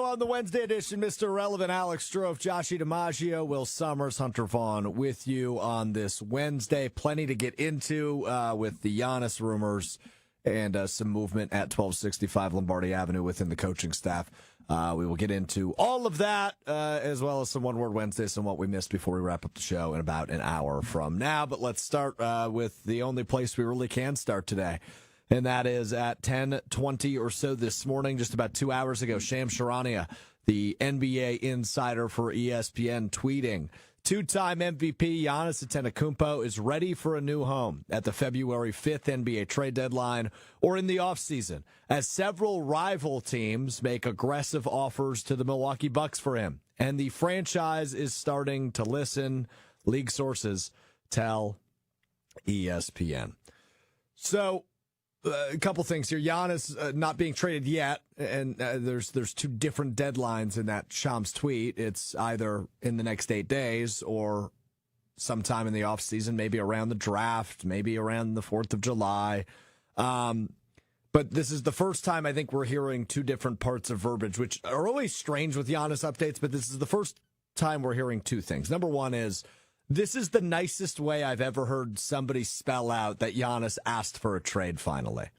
on the Wednesday edition. Mr. Irrelevant, Alex Strouf, DiMaggio, Will Sommers, Hunter Vaughn with you on this Wednesday. Plenty to get into with the Giannis rumors and some movement at 1265 Lombardi Avenue within the coaching staff. We will get into all of that, as well as some One Word Wednesdays and what we missed before we wrap up the show in about an hour from now. But let's start with the only place we really can start today, and that is at 10:20 or so this morning, just about 2 hours ago. Shams Charania, the NBA insider for ESPN, tweeting, two-time MVP Giannis Antetokounmpo is ready for a new home at the February 5th NBA trade deadline or in the offseason, as several rival teams make aggressive offers to the Milwaukee Bucks for him. And the franchise is starting to listen, league sources tell ESPN. So, a couple things here. Giannis not being traded yet, and there's two different deadlines in that Shams tweet. It's either in the next 8 days or sometime in the offseason, maybe around the draft, maybe around the 4th of July. But this is the first time I think we're hearing two different parts of verbiage, which are always strange with Giannis updates, but this is the first time we're hearing two things. Number one is, this is the nicest way I've ever heard somebody spell out that Giannis asked for a trade finally,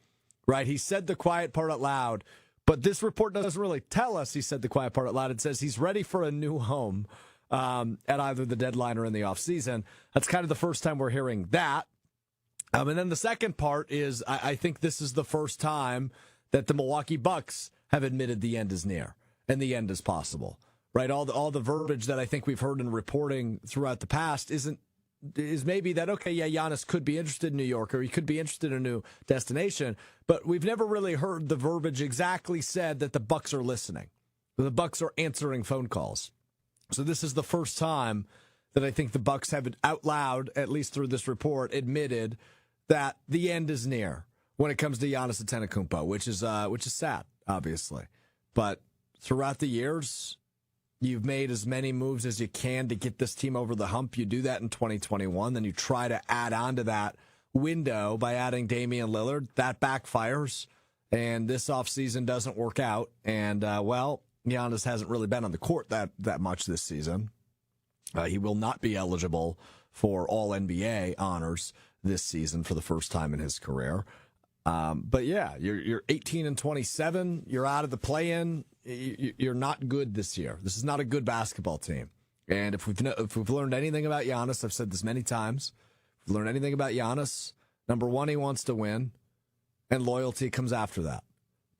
right? He said the quiet part out loud, but this report doesn't really tell us he said the quiet part out loud. It says he's ready for a new home at either the deadline or in the offseason. That's kind of the first time we're hearing that. And then the second part is I think this is the first time that the Milwaukee Bucks have admitted the end is near and the end is possible. Right, all the verbiage that I think we've heard in reporting throughout the past is maybe that, okay, yeah, Giannis could be interested in New York or he could be interested in a new destination, but we've never really heard the verbiage exactly said that the Bucks are listening. The Bucks are answering phone calls. So this is the first time that I think the Bucks have out loud, at least through this report, admitted that the end is near when it comes to Giannis Antetokounmpo, which is sad, obviously, but throughout the years, you've made as many moves as you can to get this team over the hump. You do that in 2021. Then you try to add on to that window by adding Damian Lillard. That backfires, and this offseason doesn't work out. And, Giannis hasn't really been on the court that much this season. He will not be eligible for All-NBA honors this season for the first time in his career. But yeah, you're 18-27. You're out of the play-in. You're not good this year. This is not a good basketball team. And if we've learned anything about Giannis, I've said this many times. If we've learned anything about Giannis, number one, he wants to win, and loyalty comes after that.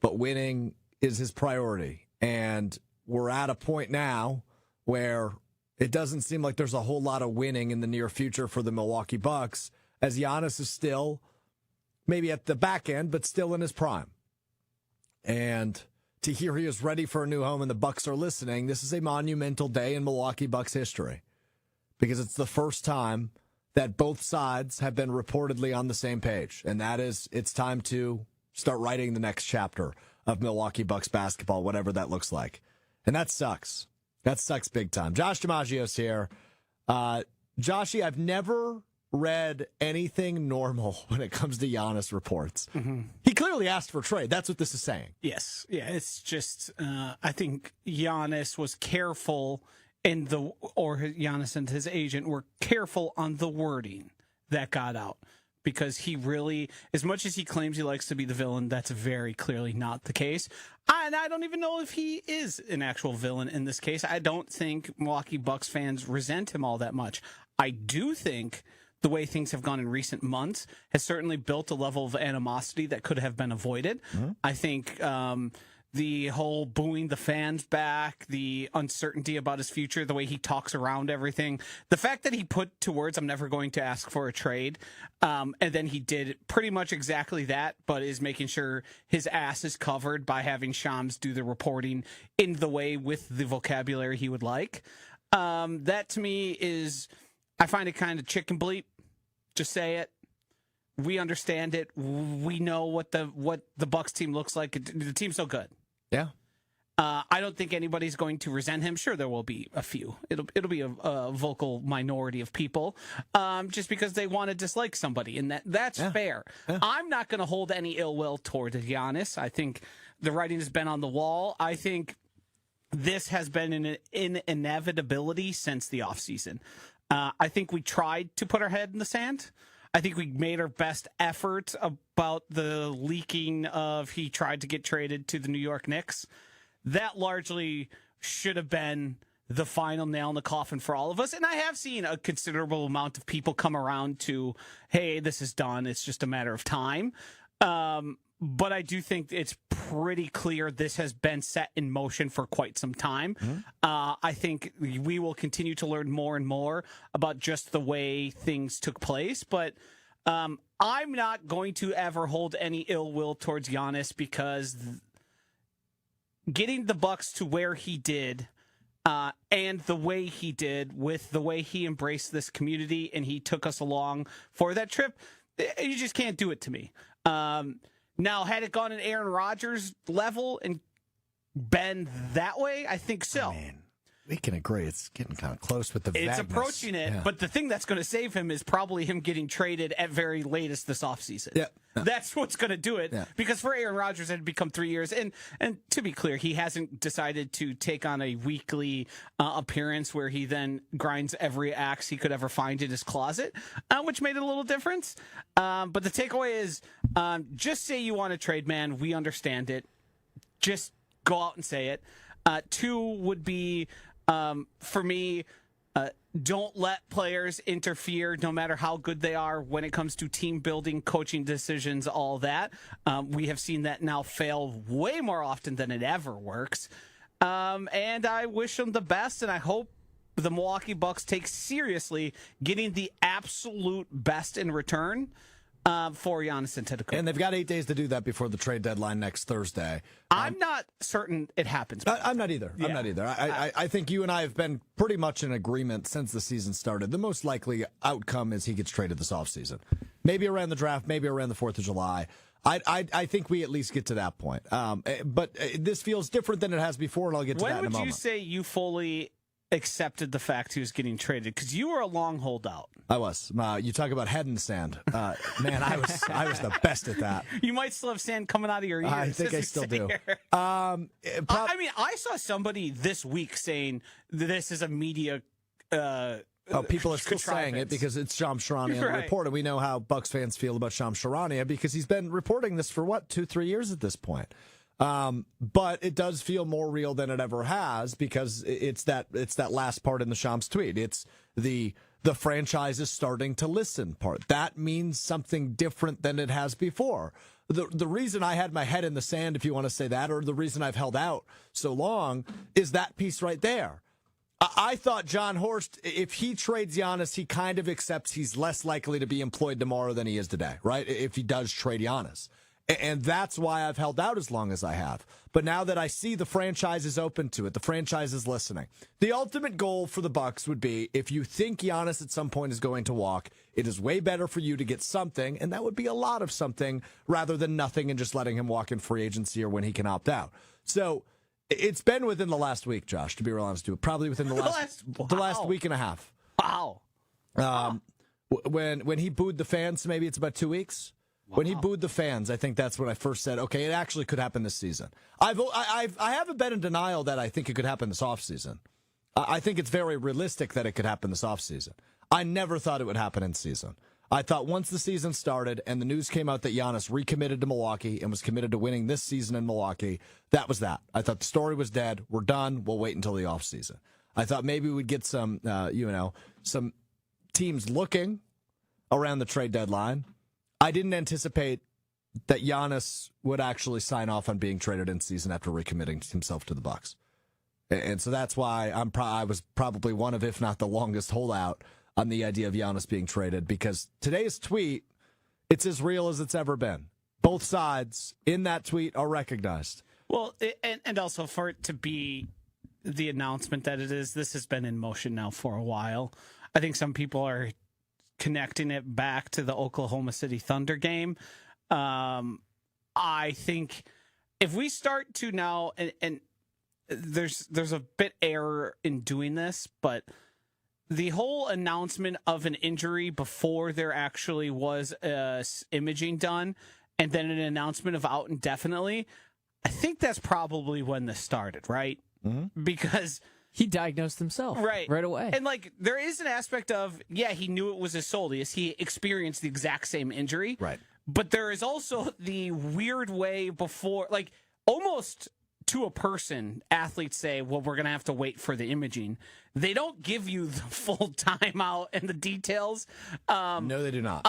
But winning is his priority. And we're at a point now where it doesn't seem like there's a whole lot of winning in the near future for the Milwaukee Bucks, as Giannis is still maybe at the back end, but still in his prime. And to hear he is ready for a new home and the Bucks are listening, this is a monumental day in Milwaukee Bucks history, because it's the first time that both sides have been reportedly on the same page. And that is, it's time to start writing the next chapter of Milwaukee Bucks basketball, whatever that looks like. And that sucks. That sucks big time. Josh DiMaggio's here. Joshy, I've never read anything normal when it comes to Giannis reports. Mm-hmm. He clearly asked for trade. That's what this is saying. Yes. Yeah, it's just, I think Giannis was careful Giannis and his agent were careful on the wording that got out. Because he really, as much as he claims he likes to be the villain, that's very clearly not the case. And I don't even know if he is an actual villain in this case. I don't think Milwaukee Bucks fans resent him all that much. I do think the way things have gone in recent months has certainly built a level of animosity that could have been avoided. Mm-hmm. I think the whole booing the fans back, the uncertainty about his future, the way he talks around everything, the fact that he put to words, I'm never going to ask for a trade, and then he did pretty much exactly that, but is making sure his ass is covered by having Shams do the reporting in the way with the vocabulary he would like. That to me is, I find it kind of chicken bleep. Just say it. We understand it. We know what the Bucks team looks like. The team's so good. Yeah. I don't think anybody's going to resent him. Sure, there will be a few. It'll be a vocal minority of people, just because they want to dislike somebody, and that's fair. Yeah. I'm not going to hold any ill will toward Giannis. I think the writing has been on the wall. I think this has been an inevitability since the offseason. I think we tried to put our head in the sand. I think we made our best effort about the leaking of he tried to get traded to the New York Knicks. That largely should have been the final nail in the coffin for all of us. And I have seen a considerable amount of people come around to, hey, this is done. It's just a matter of time. But I do think it's pretty clear this has been set in motion for quite some time. I think we will continue to learn more and more about just the way things took place. But I'm not going to ever hold any ill will towards Giannis because getting the Bucks to where he did and the way he did with the way he embraced this community and he took us along for that trip, you just can't do it to me. Now, had it gone an Aaron Rodgers level and been that way, I think so. Man, we can agree. It's getting kind of close with the It's vagueness. approaching it, Yeah. but the thing that's going to save him is probably him getting traded at very latest this offseason. Yeah. That's what's going to do it. Yeah. Because for Aaron Rodgers, it had become 3 years. And to be clear, he hasn't decided to take on a weekly appearance where he then grinds every axe he could ever find in his closet, which made it a little difference. But the takeaway is just say you want to trade, man. We understand it. Just go out and say it. 2 would be, for me, don't let players interfere, no matter how good they are, when it comes to team building, coaching decisions, all that. We have seen that now fail way more often than it ever works. And I wish them the best, and I hope the Milwaukee Bucks take seriously getting the absolute best in return for Giannis Antetokounmpo. And they've got 8 days to do that before the trade deadline next Thursday. I'm not certain it happens. I'm not either. Yeah. I'm not either. I think you and I have been pretty much in agreement since the season started. The most likely outcome is he gets traded this offseason. Maybe around the draft, maybe around the 4th of July. I think we at least get to that point. But this feels different than it has before, and I'll get to that in a moment. When would you say you fully accepted the fact he was getting traded? Because you were a long holdout. I was. You talk about head in the sand. Man, I was the best at that. You might still have sand coming out of your ears. I think I still do. I mean, I saw somebody this week saying this is a media people are still saying it because it's Shams Charania on the Right. report, and we know how Bucks fans feel about Shams Charania because he's been reporting this for, 2-3 years at this point. But it does feel more real than it ever has because it's that last part in the Shams tweet. It's the franchise is starting to listen part. That means something different than it has before. The reason I had my head in the sand, if you want to say that, or the reason I've held out so long is that piece right there. I thought John Horst, if he trades Giannis, he kind of accepts he's less likely to be employed tomorrow than he is today, right? If he does trade Giannis. And that's why I've held out as long as I have. But now that I see the franchise is open to it, the franchise is listening. The ultimate goal for the Bucks would be if you think Giannis at some point is going to walk, it is way better for you to get something, and that would be a lot of something rather than nothing and just letting him walk in free agency or when he can opt out. So it's been within the last week, Josh, to be real honest with you. Probably within the last week and a half. Wow. When he booed the fans, maybe it's about 2 weeks. When he booed the fans, I think that's when I first said, okay, it actually could happen this season. I haven't been in denial that I think it could happen this offseason. I think it's very realistic that it could happen this offseason. I never thought it would happen in season. I thought once the season started and the news came out that Giannis recommitted to Milwaukee and was committed to winning this season in Milwaukee, that was that. I thought the story was dead. We're done. We'll wait until the offseason. I thought maybe we'd get some teams looking around the trade deadline. I didn't anticipate that Giannis would actually sign off on being traded in season after recommitting himself to the Bucks. And so that's why I was probably one of, if not the longest holdout on the idea of Giannis being traded, because today's tweet, it's as real as it's ever been. Both sides in that tweet are recognized. Well, and also for it to be the announcement that it is, this has been in motion now for a while. I think some people are connecting it back to the Oklahoma City Thunder game. I think if we start to now, and there's a bit error in doing this, but the whole announcement of an injury before there actually was imaging done, and then an announcement of out indefinitely, I think that's probably when this started, right? because he diagnosed himself right away. And like there is an aspect of, he knew it was his soleus. He experienced the exact same injury. Right. But there is also the weird way before, like almost to a person, athletes say, well, we're going to have to wait for the imaging. They don't give you the full timeout and the details. No, they do not.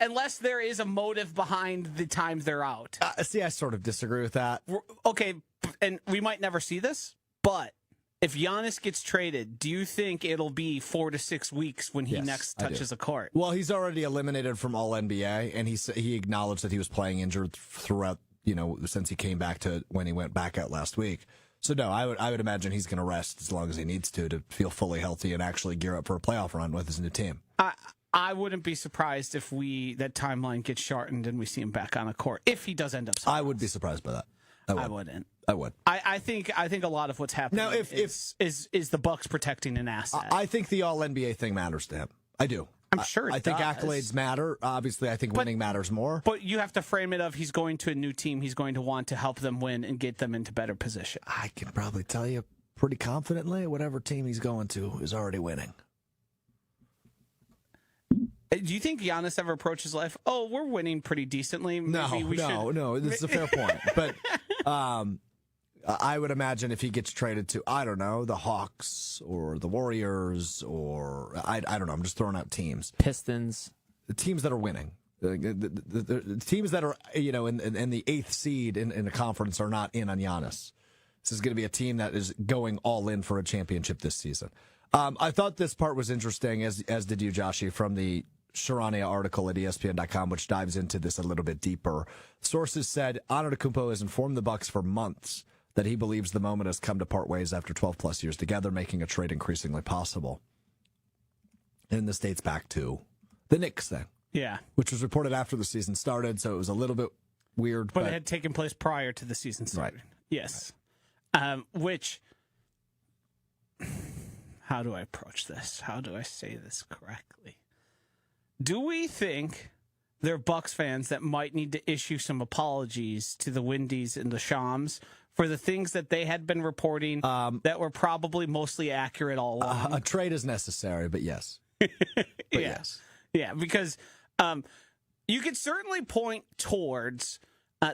Unless there is a motive behind the times they're out. See, I sort of disagree with that. Okay, and we might never see this, but if Giannis gets traded, do you think it'll be 4 to 6 weeks when he next touches a court? Well, he's already eliminated from All NBA, and he acknowledged that he was playing injured throughout, since he came back to when he went back out last week. So no, I would imagine he's going to rest as long as he needs to feel fully healthy and actually gear up for a playoff run with his new team. I wouldn't be surprised if that timeline gets shortened and we see him back on a court if he does end up. I would be surprised by that. I wouldn't. I would. I think a lot of what's happening now is the Bucks protecting an asset. I think the All NBA thing matters to him. I do. I'm sure. I think accolades matter. Obviously, I think winning matters more. But you have to frame it of he's going to a new team. He's going to want to help them win and get them into better position. I can probably tell you pretty confidently whatever team he's going to is already winning. Do you think Giannis ever approaches life? Oh, we're winning pretty decently. Maybe no. This is a fair point. But I would imagine if he gets traded to, I don't know, the Hawks or the Warriors or I don't know. I'm just throwing out teams. Pistons. The teams that are winning. The teams that are, in the 8th seed in the conference are not in on Giannis. This is going to be a team that is going all in for a championship this season. I thought this part was interesting, as did you, Joshie, from the Sharania article at ESPN.com, which dives into this a little bit deeper. Sources said Antetokounmpo has informed the Bucks for months that he believes the moment has come to part ways after 12-plus years together, making a trade increasingly possible. And this dates back to the Knicks thing. Yeah. Which was reported after the season started, so it was a little bit weird. But it had taken place prior to the season starting. Right. Yes. Right. Which, how do I approach this? How do I say this correctly? Do we think there are Bucks fans that might need to issue some apologies to the Windies and the Shams for the things that they had been reporting that were probably mostly accurate all along? A trade is necessary, but yes. Yes. Yeah, because you could certainly point towards,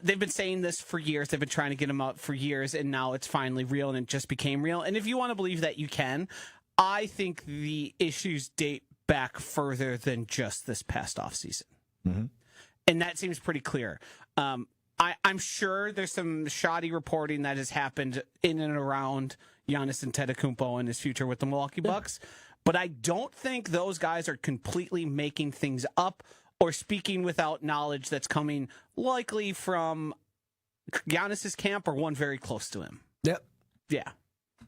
they've been saying this for years, they've been trying to get him out for years, and now it's finally real, and it just became real. And if you want to believe that, you can. I think the issues date back further than just this past offseason. Mm-hmm. And that seems pretty clear. I'm sure there's some shoddy reporting that has happened in and around Giannis Antetokounmpo and his future with the Milwaukee Bucks, but I don't think those guys are completely making things up or speaking without knowledge that's coming likely from Giannis's camp or one very close to him. Yep. Yeah.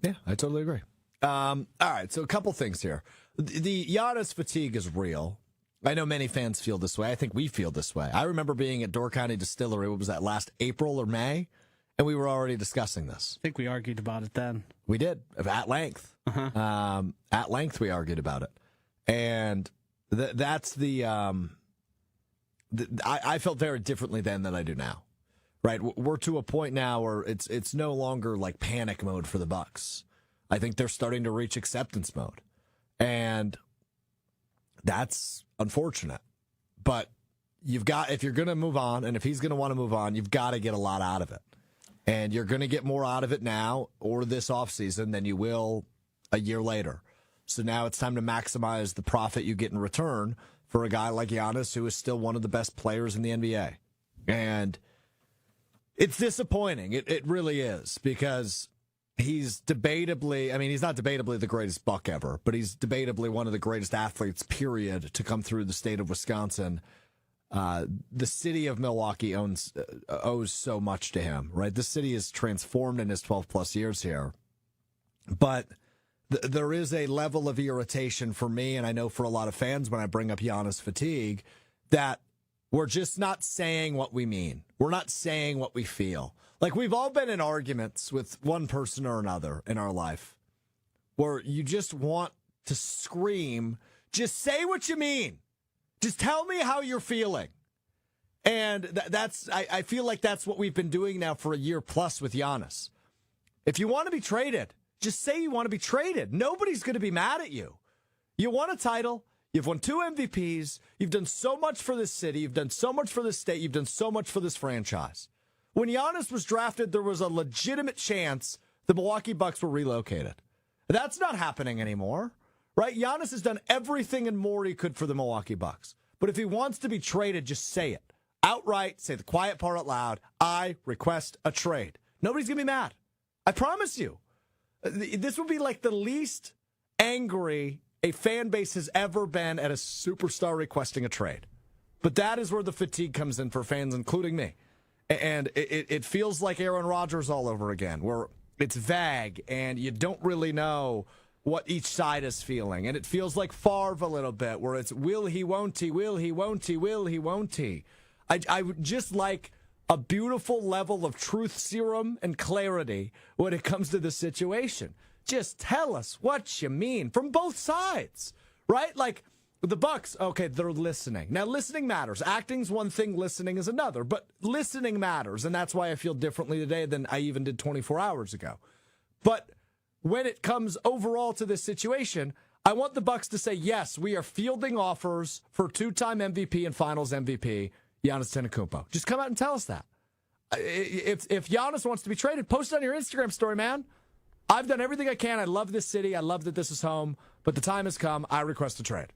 Yeah, I totally agree. All right, so a couple things here. The Giannis fatigue is real. I know many fans feel this way. I think we feel this way. I remember being at Door County Distillery, what was that, last April or May? And we were already discussing this. I think we argued about it then. We did, at length. Uh-huh. At length we argued about it. And that's I felt very differently then than I do now. Right? We're to a point now where it's no longer like panic mode for the Bucks. I think they're starting to reach acceptance mode. And that's unfortunate. But if you're going to move on, and if he's going to want to move on, you've got to get a lot out of it. And you're going to get more out of it now or this offseason than you will a year later. So now it's time to maximize the profit you get in return for a guy like Giannis, who is still one of the best players in the NBA. And it's disappointing. It really is, because he's debatably, he's not debatably the greatest Buck ever, but he's debatably one of the greatest athletes, period, to come through the state of Wisconsin. The city of Milwaukee owes so much to him, right? The city is transformed in his 12-plus years here. But there is a level of irritation for me, and I know for a lot of fans when I bring up Giannis fatigue, that we're just not saying what we mean. We're not saying what we feel. Like, we've all been in arguments with one person or another in our life where you just want to scream, just say what you mean. Just tell me how you're feeling. And I feel like that's what we've been doing now for a year plus with Giannis. If you want to be traded, just say you want to be traded. Nobody's going to be mad at you. You won a title. You've won 2 MVPs. You've done so much for this city. You've done so much for this state. You've done so much for this franchise. When Giannis was drafted, there was a legitimate chance the Milwaukee Bucks were relocated. That's not happening anymore, right? Giannis has done everything and more he could for the Milwaukee Bucks. But if he wants to be traded, just say it. Outright, say the quiet part out loud. I request a trade. Nobody's going to be mad. I promise you. This would be like the least angry a fan base has ever been at a superstar requesting a trade. But that is where the fatigue comes in for fans, including me. And it feels like Aaron Rodgers all over again, where it's vague and you don't really know what each side is feeling. And it feels like Favre a little bit, where it's will he, won't he, will he, won't he, will he, won't he. I would just like a beautiful level of truth serum and clarity when it comes to the situation. Just tell us what you mean from both sides, right? Like the Bucks, okay, they're listening. Now, listening matters. Acting's one thing, listening is another. But listening matters, and that's why I feel differently today than I even did 24 hours ago. But when it comes overall to this situation, I want the Bucks to say, yes, we are fielding offers for 2-time MVP and Finals MVP, Giannis Antetokounmpo. Just come out and tell us that. If Giannis wants to be traded, post it on your Instagram story, man. I've done everything I can. I love this city. I love that this is home. But the time has come. I request a trade.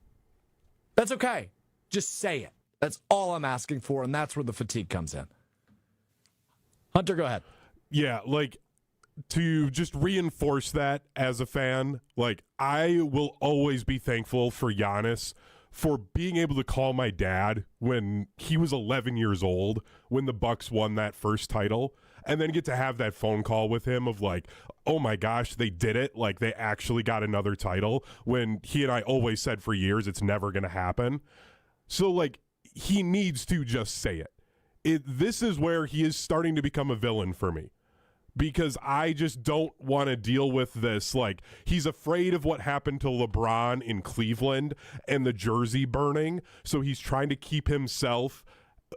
That's okay. Just say it. That's all I'm asking for, and that's where the fatigue comes in. Hunter, go ahead. Yeah, like, to just reinforce that as a fan, like, I will always be thankful for Giannis for being able to call my dad when he was 11 years old, when the Bucks won that first title, and then get to have that phone call with him of like, oh my gosh, they did it. Like, they actually got another title, when he and I always said for years it's never going to happen. So, like, he needs to just say it. This is where he is starting to become a villain for me, because I just don't want to deal with this. Like, he's afraid of what happened to LeBron in Cleveland and the jersey burning, so he's trying to keep himself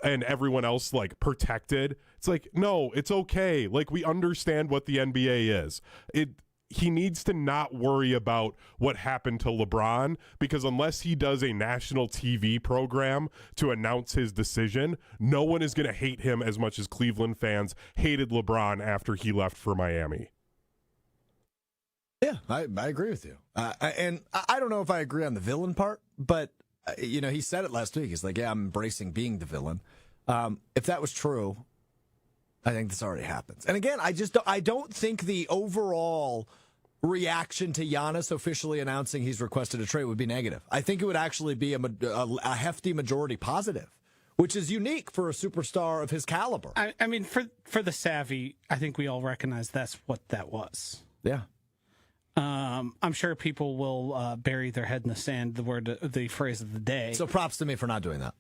and everyone else, like, protected. It's like, no, it's okay. Like, we understand what the NBA is. He needs to not worry about what happened to LeBron, because unless he does a national TV program to announce his decision, no one is going to hate him as much as Cleveland fans hated LeBron after he left for Miami. Yeah, I agree with you. And I don't know if I agree on the villain part, but, he said it last week. He's like, yeah, I'm embracing being the villain. If that was true, I think this already happens. And again, I don't think the overall reaction to Giannis officially announcing he's requested a trade would be negative. I think it would actually be a hefty majority positive, which is unique for a superstar of his caliber. I mean, for the savvy, I think we all recognize that's what that was. Yeah. I'm sure people will bury their head in the sand, the phrase of the day. So props to me for not doing that.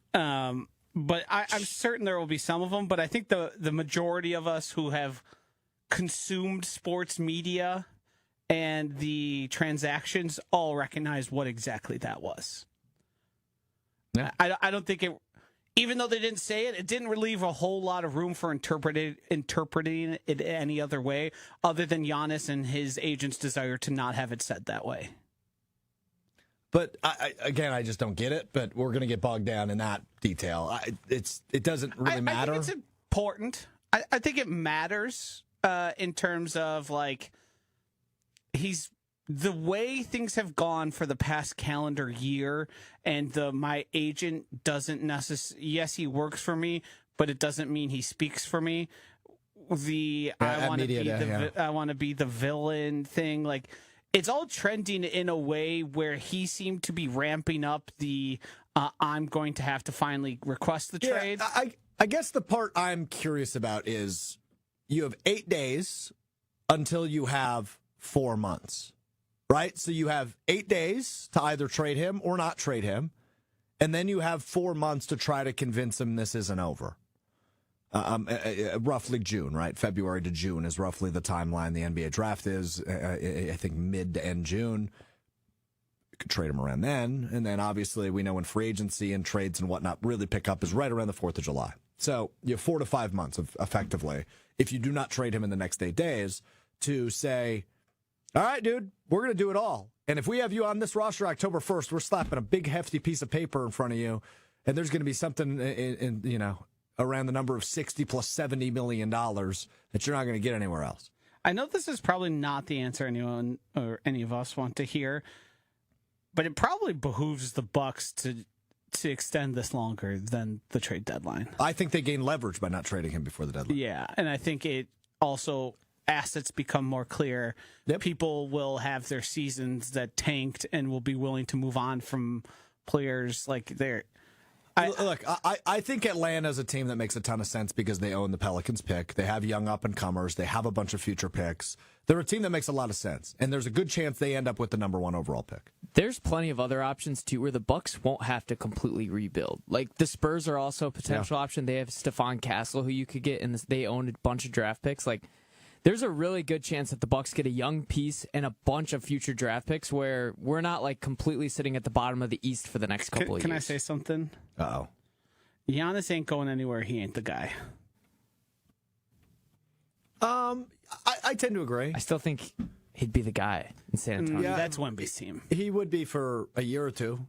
But I'm certain there will be some of them. But I think the majority of us who have consumed sports media and the transactions all recognize what exactly that was. Yeah. I don't think it, even though they didn't say it, it didn't leave a whole lot of room for interpreting it any other way other than Giannis and his agent's desire to not have it said that way. But I just don't get it. But we're going to get bogged down in that detail. It doesn't really matter. I think it's important. I think it matters in terms of, like, the way things have gone for the past calendar year, and my agent doesn't necessarily. Yes, he works for me, but it doesn't mean he speaks for me. I want to be the villain thing, like. It's all trending in a way where he seemed to be ramping up the I'm going to have to finally request the trade. I guess the part I'm curious about is you have 8 days until you have 4 months, right? So you have 8 days to either trade him or not trade him, and then you have 4 months to try to convince him this isn't over. Roughly June, right? February to June is roughly the timeline the NBA draft is. I think mid to end June. You could trade him around then. And then obviously we know when free agency and trades and whatnot really pick up is right around the 4th of July. So you have 4 to 5 months effectively, if you do not trade him in the next 8 days, to say, all right, dude, we're going to do it all. And if we have you on this roster October 1st, we're slapping a big, hefty piece of paper in front of you, and there's going to be something in around the number of $60 plus $70 million that you're not going to get anywhere else. I know this is probably not the answer anyone or any of us want to hear, but it probably behooves the Bucks to extend this longer than the trade deadline. I think they gain leverage by not trading him before the deadline. Yeah, and I think it also, assets become more clear. Yep. People will have their seasons that tanked and will be willing to move on from players like they're. I think Atlanta's a team that makes a ton of sense because they own the Pelicans pick. They have young up-and-comers. They have a bunch of future picks. They're a team that makes a lot of sense, and there's a good chance they end up with the number 1 overall pick. There's plenty of other options, too, where the Bucks won't have to completely rebuild. Like, the Spurs are also a potential option. They have Stephon Castle, who you could get, and they own a bunch of draft picks. Like, there's a really good chance that the Bucks get a young piece and a bunch of future draft picks where we're not, like, completely sitting at the bottom of the East for the next couple of years. Can I say something? Uh-oh. Giannis ain't going anywhere. He ain't the guy. I tend to agree. I still think he'd be the guy in San Antonio. Yeah, that's Wemby's team. He would be for a year or two.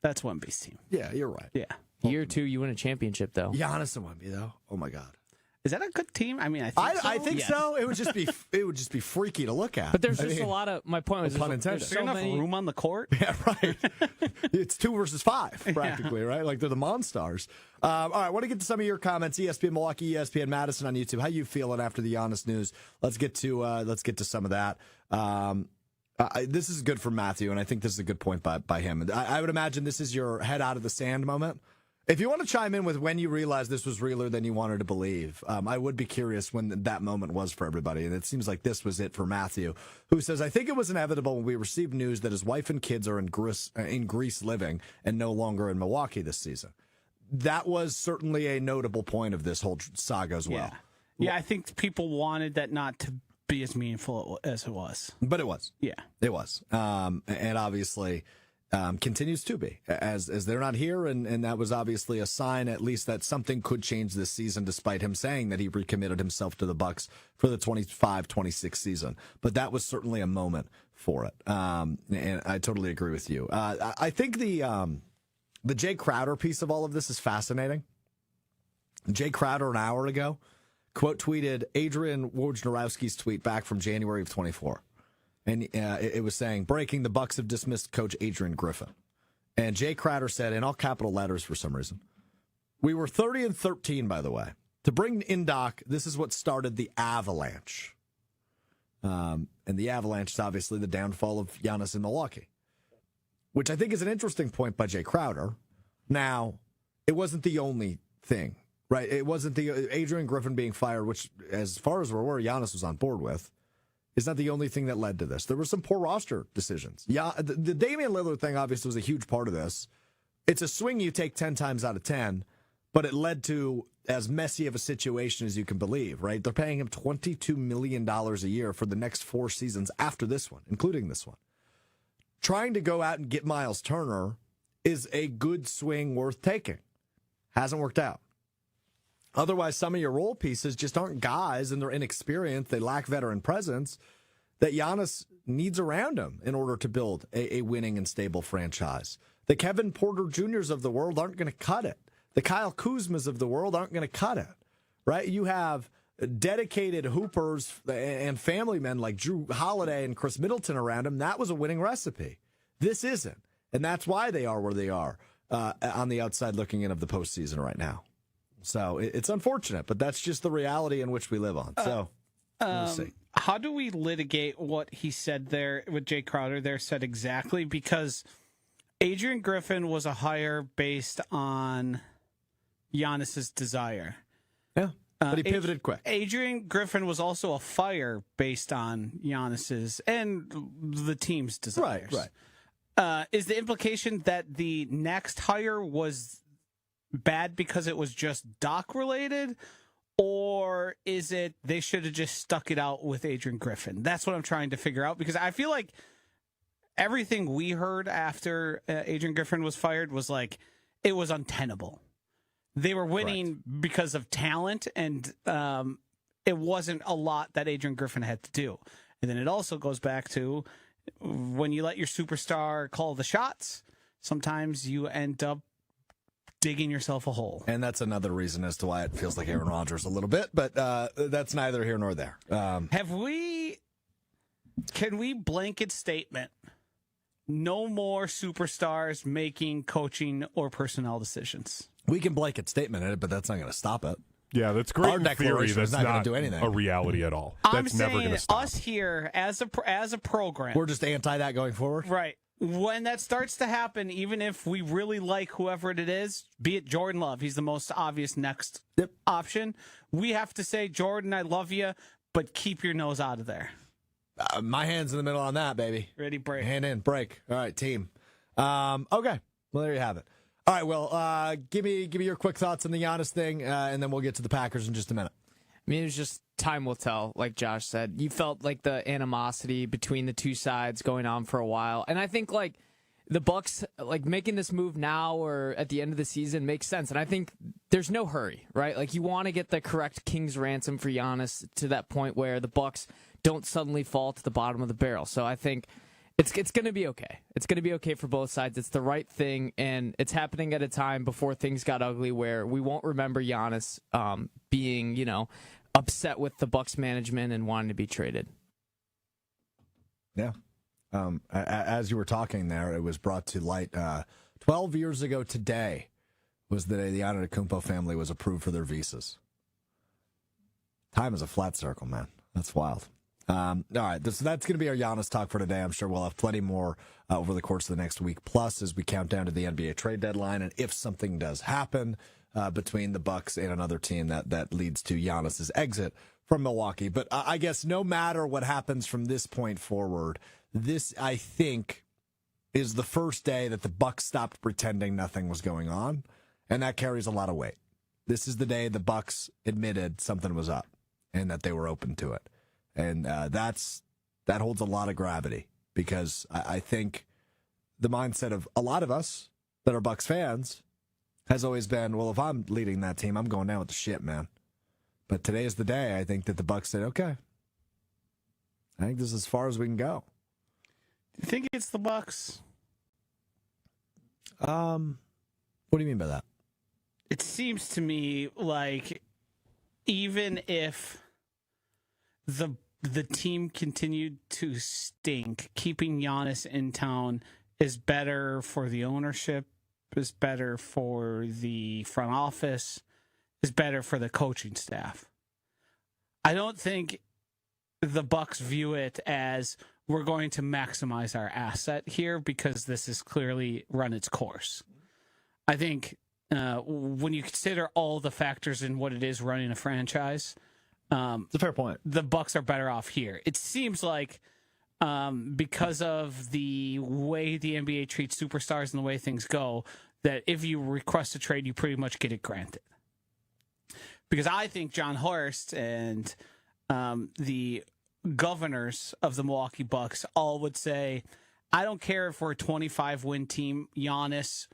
That's Wemby's team. Yeah, you're right. Yeah. Year or two, you win a championship, though. Giannis and Wemby, though. Oh, my God. Is that a good team? I mean, I think so. It would just be freaky to look at. But there's just a lot of. My point was, pun intended. Is there enough room on the court? Yeah, right. It's 2 versus 5 practically, right? Like they're the Monstars. All right, I want to get to some of your comments. ESPN Milwaukee, ESPN Madison on YouTube. How you feeling after the Giannis news? Let's get to some of that. This is good for Matthew, and I think this is a good point by him. I would imagine this is your head out of the sand moment. If you want to chime in with when you realized this was realer than you wanted to believe, I would be curious when that moment was for everybody. And it seems like this was it for Matthew, who says, I think it was inevitable when we received news that his wife and kids are in Greece living and no longer in Milwaukee this season. That was certainly a notable point of this whole saga as well. Yeah, I think people wanted that not to be as meaningful as it was. But it was. Yeah. It was. And obviously... continues to be as they're not here, and that was obviously a sign, at least, that something could change this season, despite him saying that he recommitted himself to the Bucks for the 25-26 season. But that was certainly a moment for it, and I totally agree with you. I think the Jay Crowder piece of all of this is fascinating. Jay Crowder an hour ago quote tweeted Adrian Wojnarowski's tweet back from January of 24. And it was saying, breaking, the Bucks have dismissed coach Adrian Griffin. And Jay Crowder said, in all capital letters for some reason, we were 30-13, by the way. To bring in Doc, this is what started the avalanche. And the avalanche is obviously the downfall of Giannis in Milwaukee, which I think is an interesting point by Jay Crowder. Now, it wasn't the only thing, right? It wasn't the Adrian Griffin being fired, which, as far as we're aware, Giannis was on board with. Is not the only thing that led to this. There were some poor roster decisions. Yeah, the Damian Lillard thing obviously was a huge part of this. It's a swing you take 10 times out of 10, but it led to as messy of a situation as you can believe, right? They're paying him $22 million a year for the next 4 seasons after this one, including this one. Trying to go out and get Miles Turner is a good swing worth taking. Hasn't worked out. Otherwise, some of your role pieces just aren't guys, and they're inexperienced. They lack veteran presence that Giannis needs around him in order to build a winning and stable franchise. The Kevin Porter Jr.'s of the world aren't going to cut it. The Kyle Kuzmas of the world aren't going to cut it, right? You have dedicated hoopers and family men like Drew Holiday and Chris Middleton around him. That was a winning recipe. This isn't, and that's why they are where they are on the outside looking in of the postseason right now. So it's unfortunate, but that's just the reality in which we live on. So we'll see. How do we litigate what he said there, what Jay Crowder there said exactly? Because Adrian Griffin was a hire based on Giannis's desire. Yeah, but he pivoted quick. Adrian Griffin was also a fire based on Giannis's and the team's desires. Right. Is the implication that the next hire was bad because it was just Doc related, or is it they should have just stuck it out with Adrian Griffin? That's what I'm trying to figure out, because I feel like everything we heard after Adrian Griffin was fired was like it was untenable. They were winning because of talent, and it wasn't a lot that Adrian Griffin had to do. And then it also goes back to when you let your superstar call the shots, sometimes you end up digging yourself a hole. And that's another reason as to why it feels like Aaron Rodgers a little bit, but that's neither here nor there. Can we blanket statement, no more superstars making coaching or personnel decisions? We can blanket statement it, but that's not going to stop it. Yeah, that's great Our in theory. declaration That's is not not gonna do anything. a reality at all. I'm That's never going saying to stop. us here as a program. We're just anti that going forward. Right. When that starts to happen, even if we really like whoever it is, be it Jordan Love, he's the most obvious next option. We have to say, Jordan, I love you, but keep your nose out of there. My hand's in the middle on that, baby. Ready, break. Hand in, break. All right, team. Okay. Well, there you have it. All right, well, give me your quick thoughts on the Giannis thing, and then we'll get to the Packers in just a minute. I mean, it was just time will tell, like Josh said. You felt like the animosity between the two sides going on for a while. And I think, like, the Bucks, like, making this move now or at the end of the season makes sense. And I think there's no hurry, right? Like, you want to get the correct king's ransom for Giannis to that point where the Bucks don't suddenly fall to the bottom of the barrel. So I think it's going to be okay. It's going to be okay for both sides. It's the right thing, and it's happening at a time before things got ugly where we won't remember Giannis being, upset with the Bucks management and wanting to be traded. Yeah. As you were talking there, it was brought to light 12 years ago today was the day the Antetokounmpo family was approved for their visas. Time is a flat circle, man. That's wild. All right, that's going to be our Giannis talk for today. I'm sure we'll have plenty more over the course of the next week, plus as we count down to the NBA trade deadline, and if something does happen between the Bucks and another team that leads to Giannis's exit from Milwaukee. But I guess no matter what happens from this point forward, this, I think, is the first day that the Bucks stopped pretending nothing was going on, and that carries a lot of weight. This is the day the Bucks admitted something was up and that they were open to it. And that holds a lot of gravity because I think the mindset of a lot of us that are Bucks fans has always been, well, if I'm leading that team, I'm going down with the ship, man. But today is the day I think that the Bucks said, okay, I think this is as far as we can go. Do you think it's the Bucks? What do you mean by that? It seems to me like even if the team continued to stink, keeping Giannis in town is better for the ownership, is better for the front office, is better for the coaching staff. I don't think the Bucks view it as we're going to maximize our asset here because this has clearly run its course. I think when you consider all the factors in what it is running a franchise, It's a fair point. the Bucks are better off here. It seems like because of the way the NBA treats superstars and the way things go, that if you request a trade, you pretty much get it granted. Because I think John Horst and the governors of the Milwaukee Bucks all would say, I don't care if we're a 25-win team, Giannis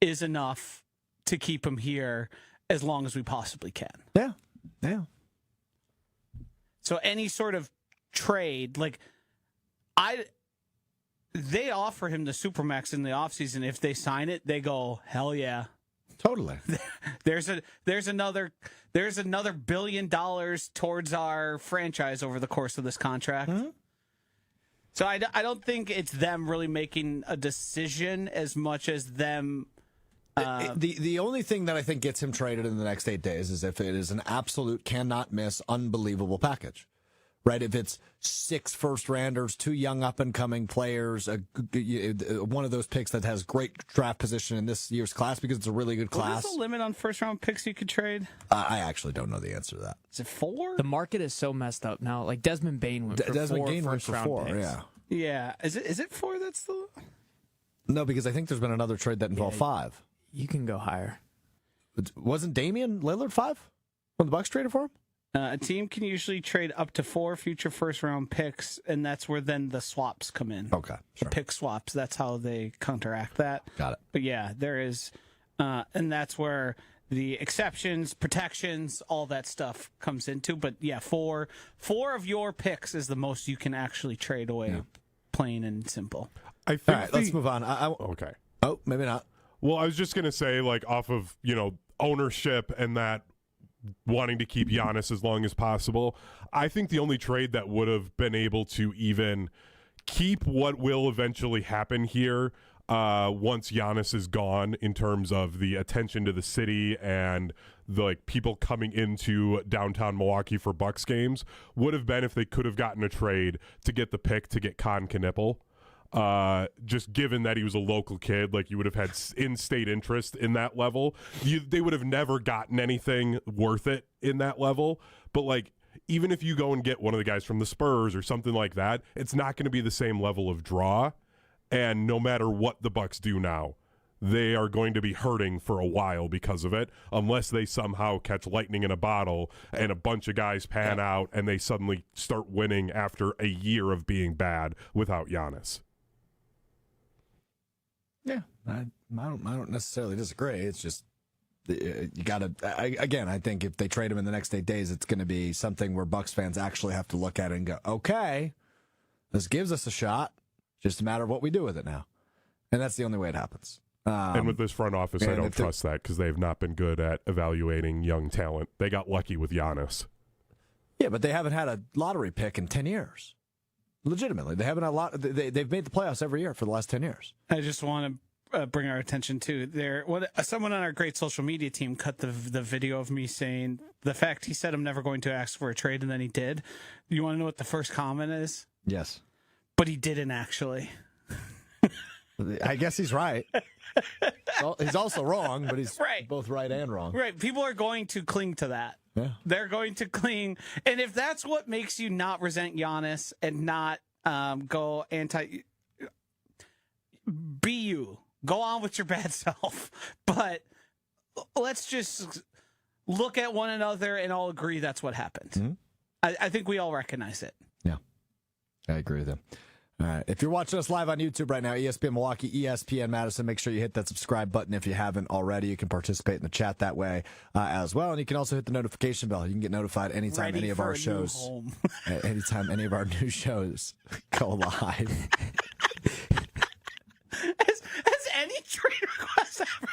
is enough to keep him here as long as we possibly can. Yeah. Yeah. So any sort of trade, they offer him the Supermax in the offseason. If they sign it, they go, hell yeah. Totally. There's another $1 billion towards our franchise over the course of this contract. Mm-hmm. So I don't think it's them really making a decision as much as them. The only thing that I think gets him traded in the next 8 days is if it is an absolute cannot miss, unbelievable package, right? If it's 6 first-rounders, 2 young up-and-coming players, one of those picks that has great draft position in this year's class because it's a really good class. What's the limit on first-round picks you could trade? I actually don't know the answer to that. Is it 4? The market is so messed up now. Like Desmond Bain went for Desmond 4 Bain went for first-round 4, picks. yeah. Yeah. Is it 4 that's the... No, because I think there's been another trade that involved 5. You can go higher. Wasn't Damian Lillard 5 when the Bucks traded for him? A team can usually trade up to 4 future first-round picks, and that's where then the swaps come in. Okay, sure. The pick swaps, that's how they counteract that. Got it. But yeah, there is, and that's where the exceptions, protections, all that stuff comes into. But yeah, four of your picks is the most you can actually trade away, plain and simple. I think. All right, let's move on. Okay. Oh, maybe not. Well, I was just gonna say, like, off of ownership and that wanting to keep Giannis as long as possible, I think the only trade that would have been able to even keep what will eventually happen here once Giannis is gone, in terms of the attention to the city and the people coming into downtown Milwaukee for Bucks games, would have been if they could have gotten a trade to get the pick to get Con Knipple. Just given that he was a local kid, you would have had in-state interest in that level. They would have never gotten anything worth it in that level. But even if you go and get one of the guys from the Spurs or something like that, it's not going to be the same level of draw. And no matter what the Bucks do now, they are going to be hurting for a while because of it, unless they somehow catch lightning in a bottle and a bunch of guys pan out and they suddenly start winning after a year of being bad without Giannis. Yeah, I don't necessarily disagree. It's just you got to. Again, I think if they trade him in the next 8 days, it's going to be something where Bucks fans actually have to look at it and go, "Okay, this gives us a shot. Just a matter of what we do with it now." And that's the only way it happens. And with this front office, I don't trust that, because they've not been good at evaluating young talent. They got lucky with Giannis. Yeah, but they haven't had a lottery pick in 10 years. Legitimately, they haven't had a lot. They've made the playoffs every year for the last 10 years. I just want to bring our attention to someone on our great social media team cut the video of me saying the fact he said I'm never going to ask for a trade, and then he did. You want to know what the first comment is? Yes. But he didn't actually. I guess he's right. Well, he's also wrong, but he's both right and wrong. Right. People are going to cling to that. Yeah. They're going to cling. And if that's what makes you not resent Giannis and not go anti, be you. Go on with your bad self. But let's just look at one another and all agree that's what happened. Mm-hmm. I think we all recognize it. Yeah, I agree with him. All right. If you're watching us live on YouTube right now, ESPN Milwaukee, ESPN Madison, make sure you hit that subscribe button if you haven't already. You can participate in the chat that way as well. And you can also hit the notification bell. You can get notified anytime any of our shows, anytime any of our new shows go live. Has any trade request ever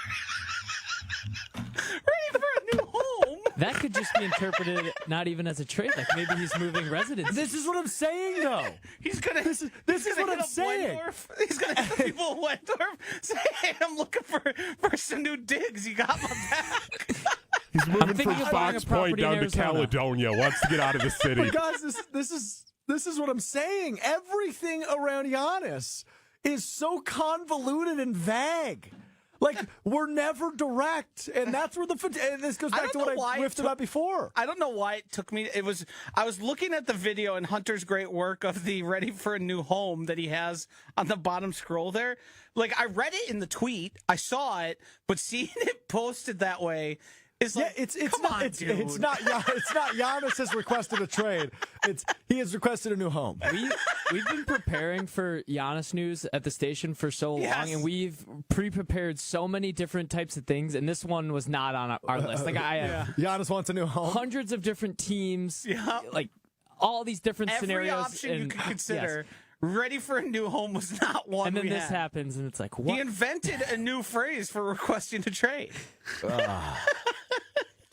ready for a new home? That could just be interpreted not even as a trade. Maybe he's moving residence. This is what I'm saying, though. He's gonna. This is what I'm saying. He's gonna hit the people of Wendorf. Say, "Hey, I'm looking for some new digs. You got my back." He's moving from of buying Fox a property Point down in to Arizona. Caledonia. Wants to get out of the city. But guys, this is what I'm saying. Everything around Giannis is so convoluted and vague. We're never direct, and that's where and this goes back to what I whiffed about before. I don't know why it took me. I was looking at the video and Hunter's great work of the ready for a new home that he has on the bottom scroll there. I read it in the tweet, I saw it, but seeing it posted that way. It's not Giannis has requested a trade. He has requested a new home. We've been preparing for Giannis news at the station for so long, and we've pre-prepared so many different types of things, and this one was not on our list. Giannis wants a new home. Hundreds of different teams, all these different Every scenarios. option you could consider. Yes. Ready for a new home was not one. And then this happens, and it's what? He invented a new phrase for requesting a trade.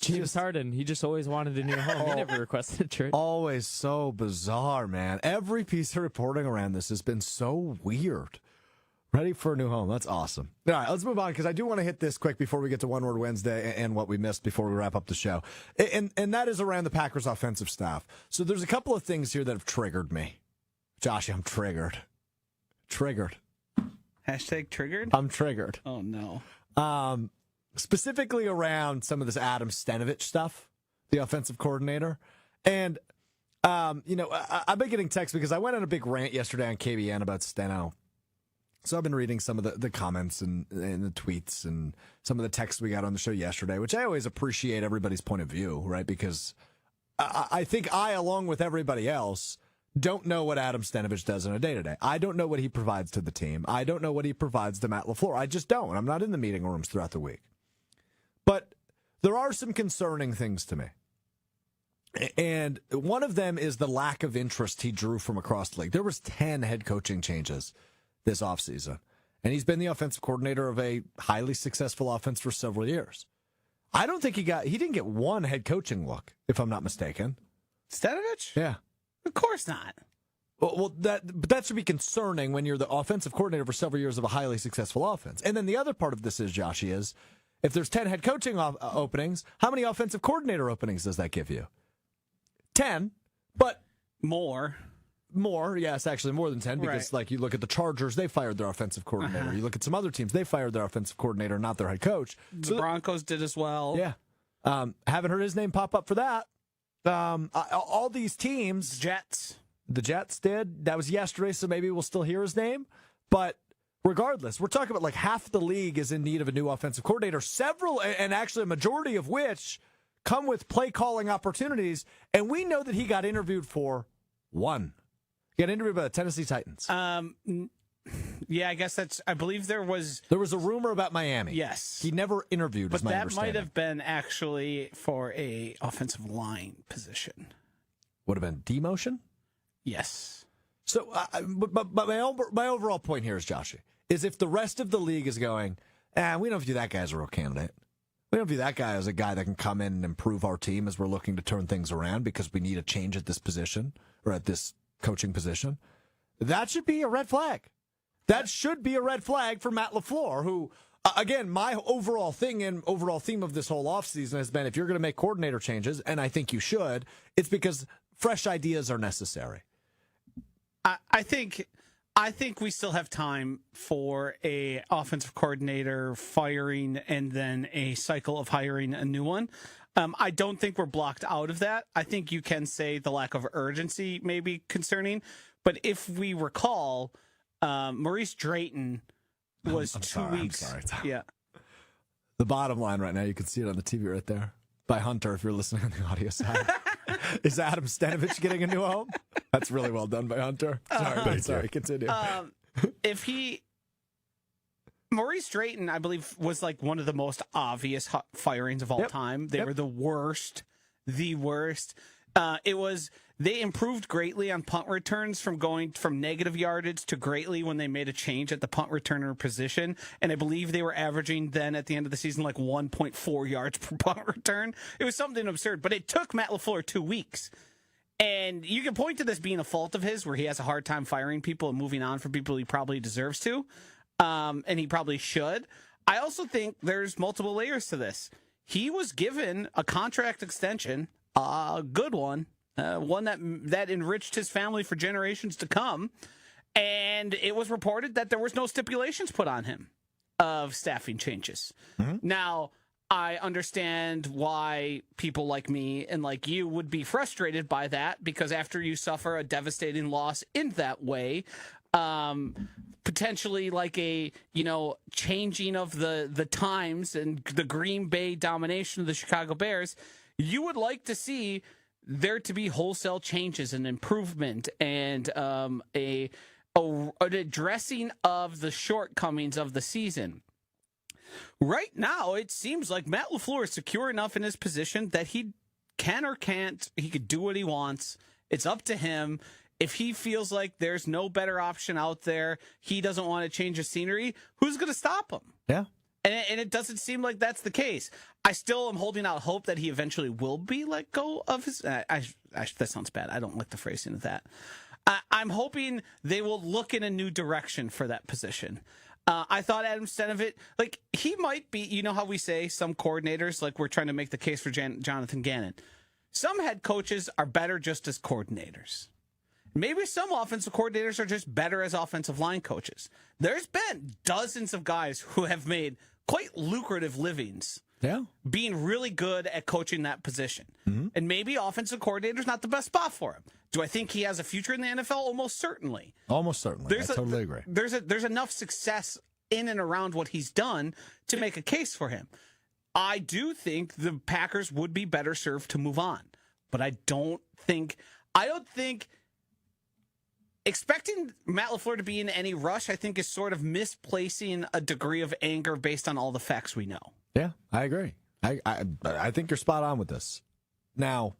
James Harden, he just always wanted a new home. He never requested a trade. Always so bizarre, man. Every piece of reporting around this has been so weird. Ready for a new home. That's awesome. All right, let's move on, because I do want to hit this quick before we get to One Word Wednesday and what we missed before we wrap up the show. And that is around the Packers offensive staff. So there's a couple of things here that have triggered me. Josh, I'm triggered. Triggered. Hashtag triggered? I'm triggered. Oh, no. Specifically around some of this Adam Stenavich stuff, the offensive coordinator. And, I've been getting texts because I went on a big rant yesterday on KBN about Steno. So I've been reading some of the comments and the tweets and some of the texts we got on the show yesterday, which I always appreciate everybody's point of view, right? Because I think along with everybody else, don't know what Adam Stenavich does on a day-to-day. I don't know what he provides to the team. I don't know what he provides to Matt LaFleur. I just don't. I'm not in the meeting rooms throughout the week. But there are some concerning things to me. And one of them is the lack of interest he drew from across the league. There was 10 head coaching changes this offseason. And he's been the offensive coordinator of a highly successful offense for several years. I don't think he didn't get one head coaching look, if I'm not mistaken. Stenavich? Yeah. Of course not. Well, that should be concerning when you're the offensive coordinator for several years of a highly successful offense. And then the other part of this is, Joshy, is if there's 10 head coaching openings, how many offensive coordinator openings does that give you? 10, but more, yes, actually more than 10, because like you look at the Chargers, they fired their offensive coordinator. You look at some other teams, they fired their offensive coordinator, not their head coach. The Broncos did as well. Yeah. Haven't heard his name pop up for that. All these teams. The Jets did. That was yesterday, so maybe we'll still hear his name. But regardless, we're talking about like half the league is in need of a new offensive coordinator, several, and actually a majority of which come with play calling opportunities, and we know that he got interviewed for one. He got interviewed by the Tennessee Titans. Yeah, I guess I believe there was a rumor about Miami. Yes. He never interviewed, but is my that understanding. might have been actually for a offensive line position. Would have been demotion? Yes. So, but my overall point here is, Joshy, is if the rest of the league is going, we don't view that guy as a real candidate. We don't view that guy as a guy that can come in and improve our team as we're looking to turn things around because we need a change at this position or at this coaching position. That should be a red flag. That should be a red flag for Matt LaFleur, who, again, my overall thing and overall theme of this whole offseason has been if you're going to make coordinator changes, and I think you should, it's because fresh ideas are necessary. I think we still have time for a offensive coordinator firing and then a cycle of hiring a new one. I don't think we're blocked out of that. I think you can say the lack of urgency may be concerning. But if we recall, Maurice Drayton was 2 weeks. I'm sorry. Yeah. The bottom line right now, you can see it on the TV right there. By Hunter, if you're listening on the audio side. Is Adam Stenavich getting a new home? That's really well done by Hunter. Sorry, continue. Maurice Drayton, I believe, was like one of the most obvious firings of all time. They were the worst. They improved greatly on punt returns from going from negative yardage to greatly when they made a change at the punt returner position. And I believe they were averaging then at the end of the season like 1.4 yards per punt return. It was something absurd, but it took Matt LaFleur 2 weeks. And you can point to this being a fault of his where he has a hard time firing people and moving on from people he probably deserves to. And he probably should. I also think there's multiple layers to this. He was given a contract extension, a good one. One that enriched his family for generations to come. And it was reported that there was no stipulations put on him of staffing changes. Mm-hmm. Now, I understand why people like me and like you would be frustrated by that, because after you suffer a devastating loss in that way, potentially like a, changing of the times and the Green Bay domination of the Chicago Bears, you would like to see there to be wholesale changes and improvement and an addressing of the shortcomings of the season. Right now, it seems like Matt LaFleur is secure enough in his position that he can or can't, he could do what he wants. It's up to him. If he feels like there's no better option out there, he doesn't want to change the scenery, who's going to stop him? Yeah. And it doesn't seem like that's the case. I still am holding out hope that he eventually will be let go of his... that sounds bad. I don't like the phrasing of that. I'm hoping they will look in a new direction for that position. I thought Adam Stenavich, he might be... You know how we say some coordinators, we're trying to make the case for Jonathan Gannon. Some head coaches are better just as coordinators. Maybe some offensive coordinators are just better as offensive line coaches. There's been dozens of guys who have made quite lucrative livings being really good at coaching that position. Mm-hmm. And maybe offensive coordinator's not the best spot for him. Do I think he has a future in the NFL? Almost certainly. I totally agree. There's enough success in and around what he's done to make a case for him. I do think the Packers would be better served to move on. But I don't think expecting Matt LaFleur to be in any rush, I think, is sort of misplacing a degree of anger based on all the facts we know. Yeah, I agree. I think you're spot on with this. Now,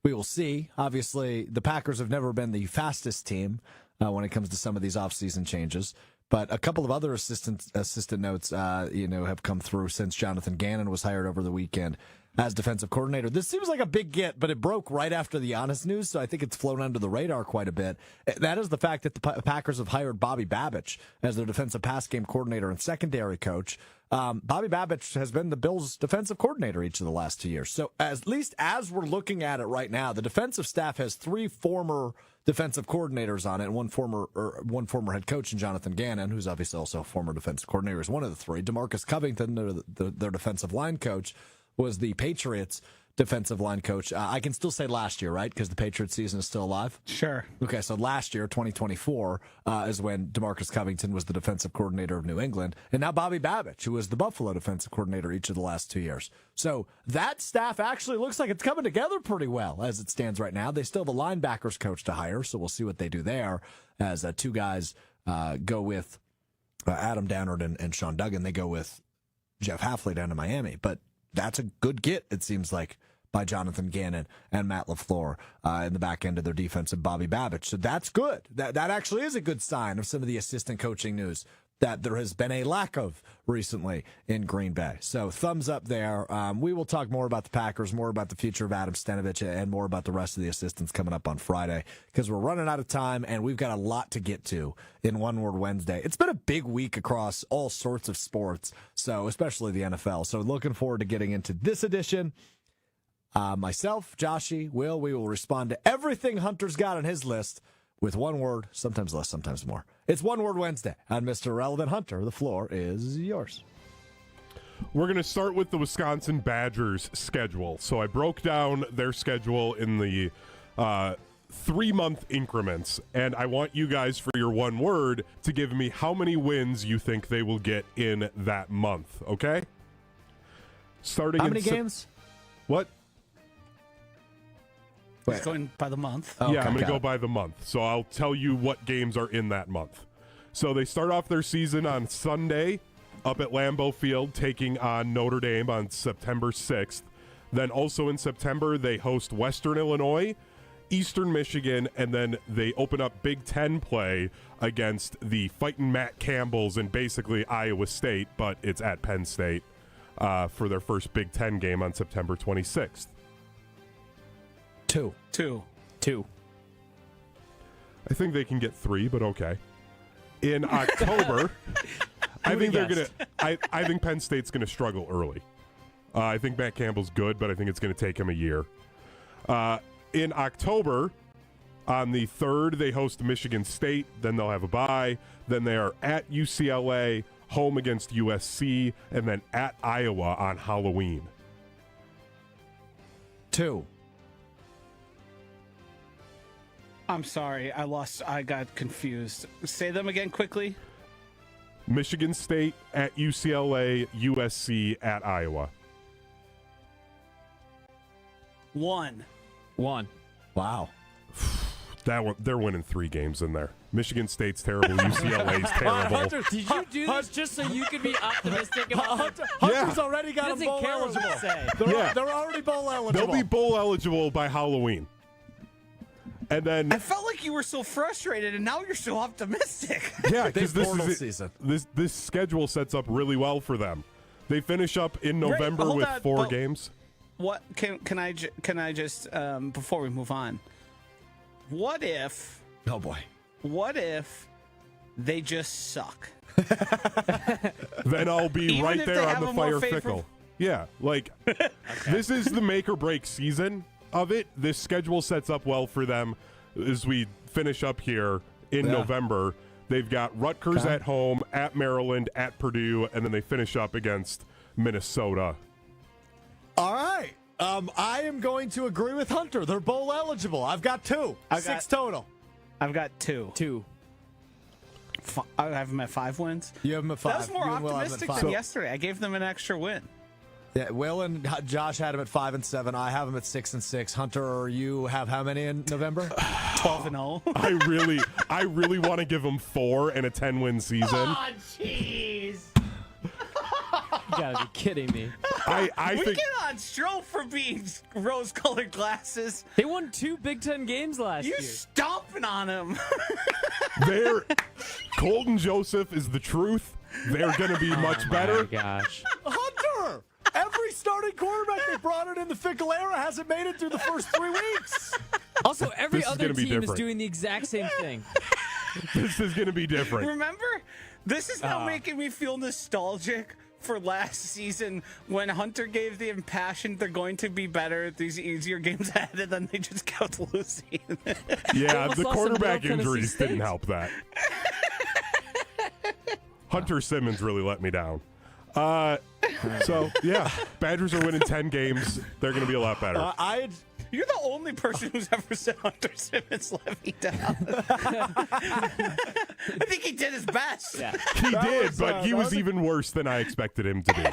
we will see. Obviously, the Packers have never been the fastest team when it comes to some of these offseason changes. But a couple of other assistant notes, have come through since Jonathan Gannon was hired over the weekend as defensive coordinator. This seems like a big get, but it broke right after the Giannis news, so I think it's flown under the radar quite a bit. That is the fact that the Packers have hired Bobby Babich as their defensive pass game coordinator and secondary coach. Bobby Babich has been the Bills' defensive coordinator each of the last 2 years. So at least as we're looking at it right now, the defensive staff has 3 former defensive coordinators on it, and one former head coach in Jonathan Gannon, who's obviously also a former defensive coordinator, is one of the 3. DeMarcus Covington, their defensive line coach, was the Patriots' defensive line coach. I can still say last year, right? Because the Patriots season is still alive? Sure. Okay, so last year, 2024, is when DeMarcus Covington was the defensive coordinator of New England. And now Bobby Babich, who was the Buffalo defensive coordinator each of the last 2 years. So that staff actually looks like it's coming together pretty well as it stands right now. They still have a linebackers coach to hire, so we'll see what they do there as 2 guys go with Adam Downard and Sean Duggan. They go with Jeff Hafley down to Miami. But that's a good get, it seems like, by Jonathan Gannon and Matt LaFleur in the back end of their defense and Bobby Babich. So that's good. That actually is a good sign of some of the assistant coaching news that there has been a lack of recently in Green Bay. So thumbs up there. We will talk more about the Packers, more about the future of Adam Stenavich, and more about the rest of the assistants coming up on Friday because we're running out of time and we've got a lot to get to in One Word Wednesday. It's been a big week across all sorts of sports, so especially the NFL. So looking forward to getting into this edition. Myself, Joshy, we will respond to everything Hunter's got on his list with one word, sometimes less, sometimes more. It's One Word Wednesday. I'm Mr. Relevant Hunter. The floor is yours. We're going to start with the Wisconsin Badgers schedule. So I broke down their schedule in the 3-month increments, and I want you guys, for your one word, to give me how many wins you think they will get in that month, okay? Starting how in many games? What? He's going by the month. Okay, I'm going to go by the month. So I'll tell you what games are in that month. So they start off their season on Sunday up at Lambeau Field, taking on Notre Dame on September 6th. Then also in September, they host Western Illinois, Eastern Michigan, and then they open up Big Ten play against the Fightin' Matt Campbells and basically Iowa State, but it's at Penn State for their first Big Ten game on September 26th. Two. I think they can get 3, but okay. In October, I think they're gonna. I think Penn State's gonna struggle early. I think Matt Campbell's good, but I think it's gonna take him a year. In October, on the 3rd, they host Michigan State. Then they'll have a bye. Then they are at UCLA, home against USC, and then at Iowa on Halloween. 2. I'm sorry, I got confused. Say them again quickly. Michigan State at UCLA, USC at Iowa. 1. Wow. That one, they're winning 3 games in there. Michigan State's terrible. UCLA's terrible. Hunter, did you do this just so you could be optimistic about Hunter's already got them doesn't bowl care what we eligible. say. They're already bowl eligible. They'll be bowl eligible by Halloween. And then I felt like you were so frustrated, and now you're so optimistic. yeah, because Big portal this season. This schedule sets up really well for them. They finish up in November hold with on, 4 but- games. What can I just before we move on? What if Oh, boy. they just suck? Then I'll be Even right if there they on have the a more fire favorable- fickle. Yeah, like this is the make or break season of it. This schedule sets up well for them as we finish up here in November. They've got Rutgers at home, at Maryland, at Purdue, and then they finish up against Minnesota. All right. I am going to agree with Hunter. They're bowl eligible. I've got 2. 6 total. I've got 2. 2. I have them at 5 wins. You have them at 5. That was more You and Will have them at optimistic 5. than yesterday. I gave them an extra win. Yeah, Will and Josh had them at 5 and 7. I have them at 6 and 6. Hunter, you have how many in November? 12-0. I really want to give them 4 and a 10-win season. Oh, jeez. gotta be kidding me. I We think get on Strouf for being rose-colored glasses. They won 2 Big Ten games last You year. stomping on him. Colton Joseph is the truth. They're going to be much Oh better. my gosh. Hunter! Every starting quarterback they brought in the Fickle era hasn't made it through the first 3 weeks. Also, every This is other gonna be team is different. doing the exact same thing. This is going to be different. Remember? This is now making me feel nostalgic for last season when Hunter gave the impassioned they're going to be better at these easier games ahead, and then they just kept losing. Yeah, almost the lost to quarterback Middle Tennessee injuries didn't State. help that. Hunter Simmons really let me down. So, yeah, Badgers are winning 10 games. They're going to be a lot better. You're the only person who's ever said Hunter Simmons let me down. I think he did his best. Yeah. He did, was, but he that was was a- even worse than I expected him to be.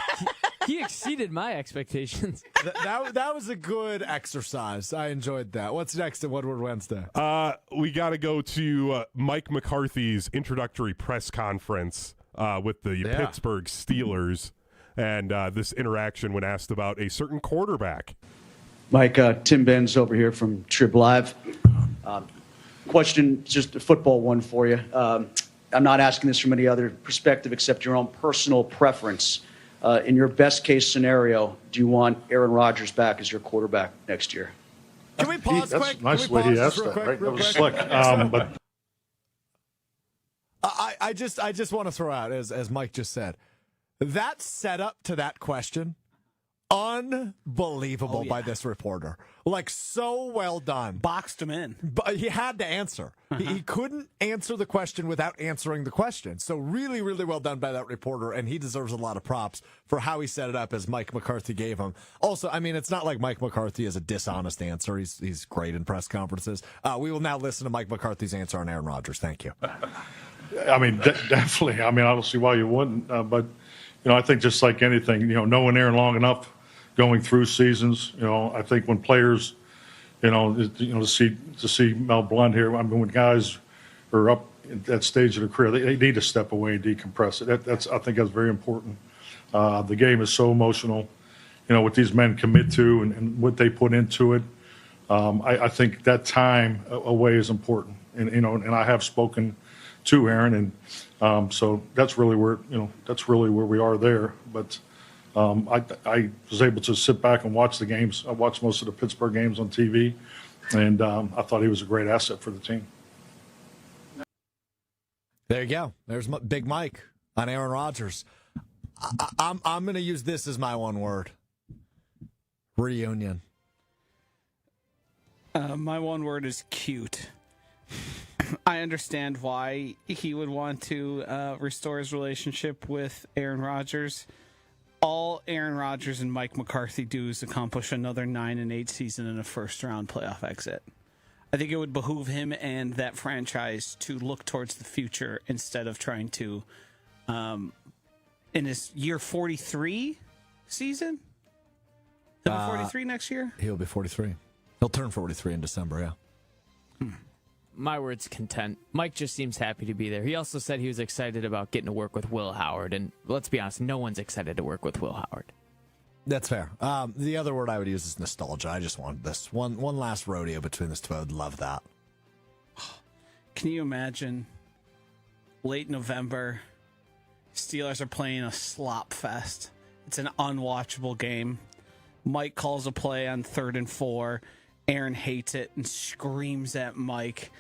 He exceeded my expectations. that was a good exercise. I enjoyed that. What's next at Woodward Wednesday? We got to go to Mike McCarthy's introductory press conference with the Pittsburgh Steelers and this interaction when asked about a certain quarterback. Mike, Tim Benz over here from Trib Live. Question, just a football one for you. I'm not asking this from any other perspective except your own personal preference. In your best case scenario, do you want Aaron Rodgers back as your quarterback next year? Can we pause That's quick? nice Can we way he pause asked just real that, quick, right? real That was quick? slick. But I just want to throw out, as Mike just said, that setup to that question, unbelievable by this reporter. Like, so well done. Boxed him in. But he had to answer. He couldn't answer the question without answering the question. So really, really well done by that reporter, and he deserves a lot of props for how he set it up as Mike McCarthy gave him. Also, I mean, it's not like Mike McCarthy is a dishonest answer. He's great in press conferences. We will now listen to Mike McCarthy's answer on Aaron Rodgers. Thank you. I mean, definitely. I mean, I don't see why you wouldn't. But I think just like anything, knowing Aaron long enough, going through seasons, I think when players, to see Mel Blunt here, I mean, when guys are up at that stage of their career, they need to step away and decompress. I think that's very important. The game is so emotional, what these men commit to and what they put into it. I think that time away is important, and I have spoken to Aaron, and so that's really where we are there. But I was able to sit back and watch the games. I watched most of the Pittsburgh games on TV, and I thought he was a great asset for the team. There you go. There's Big Mike on Aaron Rodgers. I'm going to use this as my one word. Reunion. My one word is cute. I understand why he would want to restore his relationship with Aaron Rodgers. All Aaron Rodgers and Mike McCarthy do is accomplish another 9-8 season and a first-round playoff exit. I think it would behoove him and that franchise to look towards the future instead of trying to, in his year 43 season, he'll be 43 next year. He'll be 43. He'll turn 43 in December, yeah. My word's content. Mike just seems happy to be there. He also said he was excited about getting to work with Will Howard, and let's be honest, no one's excited to work with Will Howard. That's fair. The other word I would use is nostalgia. I just want this one last rodeo between this two. I would love that. Can you imagine late November, Steelers are playing a slop fest. It's an unwatchable game. Mike calls a play on 3rd and 4. Aaron hates it and screams at Mike.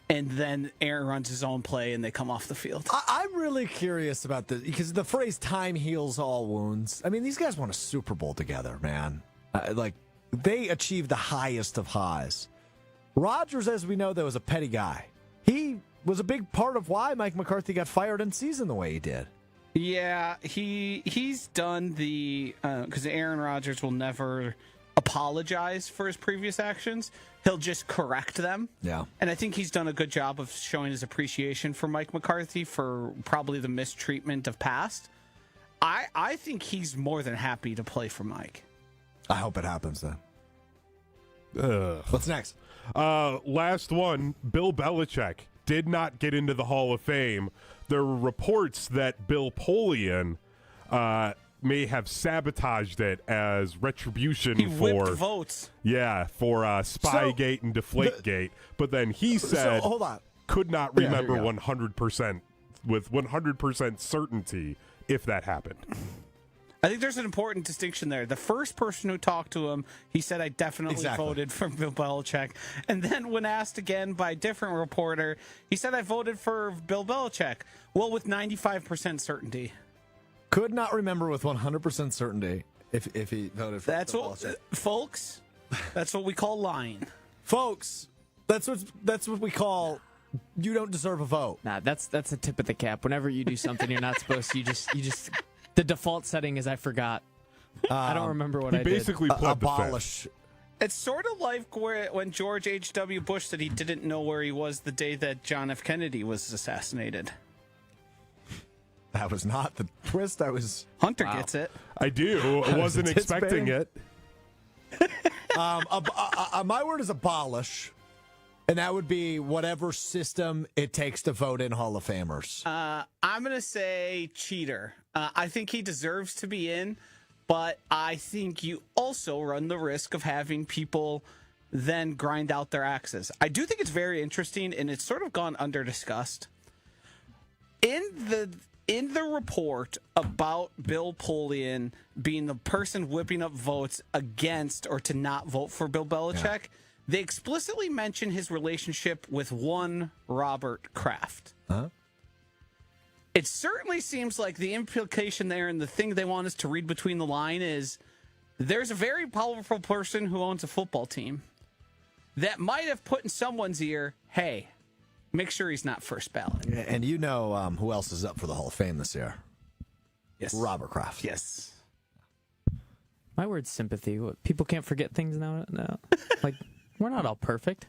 And then Aaron runs his own play and they come off the field. I'm really curious about this because the phrase time heals all wounds. I mean, these guys won a Super Bowl together, man. They achieved the highest of highs. Rodgers, as we know, though, was a petty guy. He was a big part of why Mike McCarthy got fired in season the way he did. Yeah, he's done the because Aaron Rodgers will never apologize for his previous actions. He'll just correct them. Yeah. And I think he's done a good job of showing his appreciation for Mike McCarthy for probably the mistreatment of past. I think he's more than happy to play for Mike. I hope it happens then. What's next? Last one, Bill Belichick did not get into the Hall of Fame. There were reports that Bill Polian may have sabotaged it as retribution He for whipped votes. for Spygate and Deflategate. But then he said, hold on. could not Yeah, here remember we go. 100% with 100% certainty if that happened. I think there's an important distinction there. The first person who talked to him, he said, I definitely voted for Bill Belichick. And then when asked again by a different reporter, he said, I voted for Bill Belichick. Well, with 95% certainty. Could not remember with 100% certainty if he voted for That's Bill what, Belichick. folks, that's what we call lying. Folks, that's what we call you don't deserve a vote. Nah, that's a tip of the cap. Whenever you do something you're not supposed to, you just the default setting is I forgot. I don't remember what He I did. basically pled the fifth. Abolish. It's sort of like when George H.W. Bush said he didn't know where he was the day that John F. Kennedy was assassinated. That was not the twist. Hunter gets it. I do. I wasn't expecting anticipating. it. My word is abolish, and that would be whatever system it takes to vote in Hall of Famers. I'm going to say cheater. I think he deserves to be in, but I think you also run the risk of having people then grind out their axes. I do think it's very interesting, and it's sort of gone under discussed. In the report about Bill Polian being the person whipping up votes against or to not vote for Bill Belichick, they explicitly mention his relationship with one Robert Kraft. Huh? It certainly seems like the implication there and the thing they want us to read between the line is there's a very powerful person who owns a football team that might have put in someone's ear, hey, make sure he's not first ballot. And you know who else is up for the Hall of Fame this year? Yes. Robert Kraft. Yes. My word's sympathy. What, people can't forget things now. No. Like, we're not all perfect.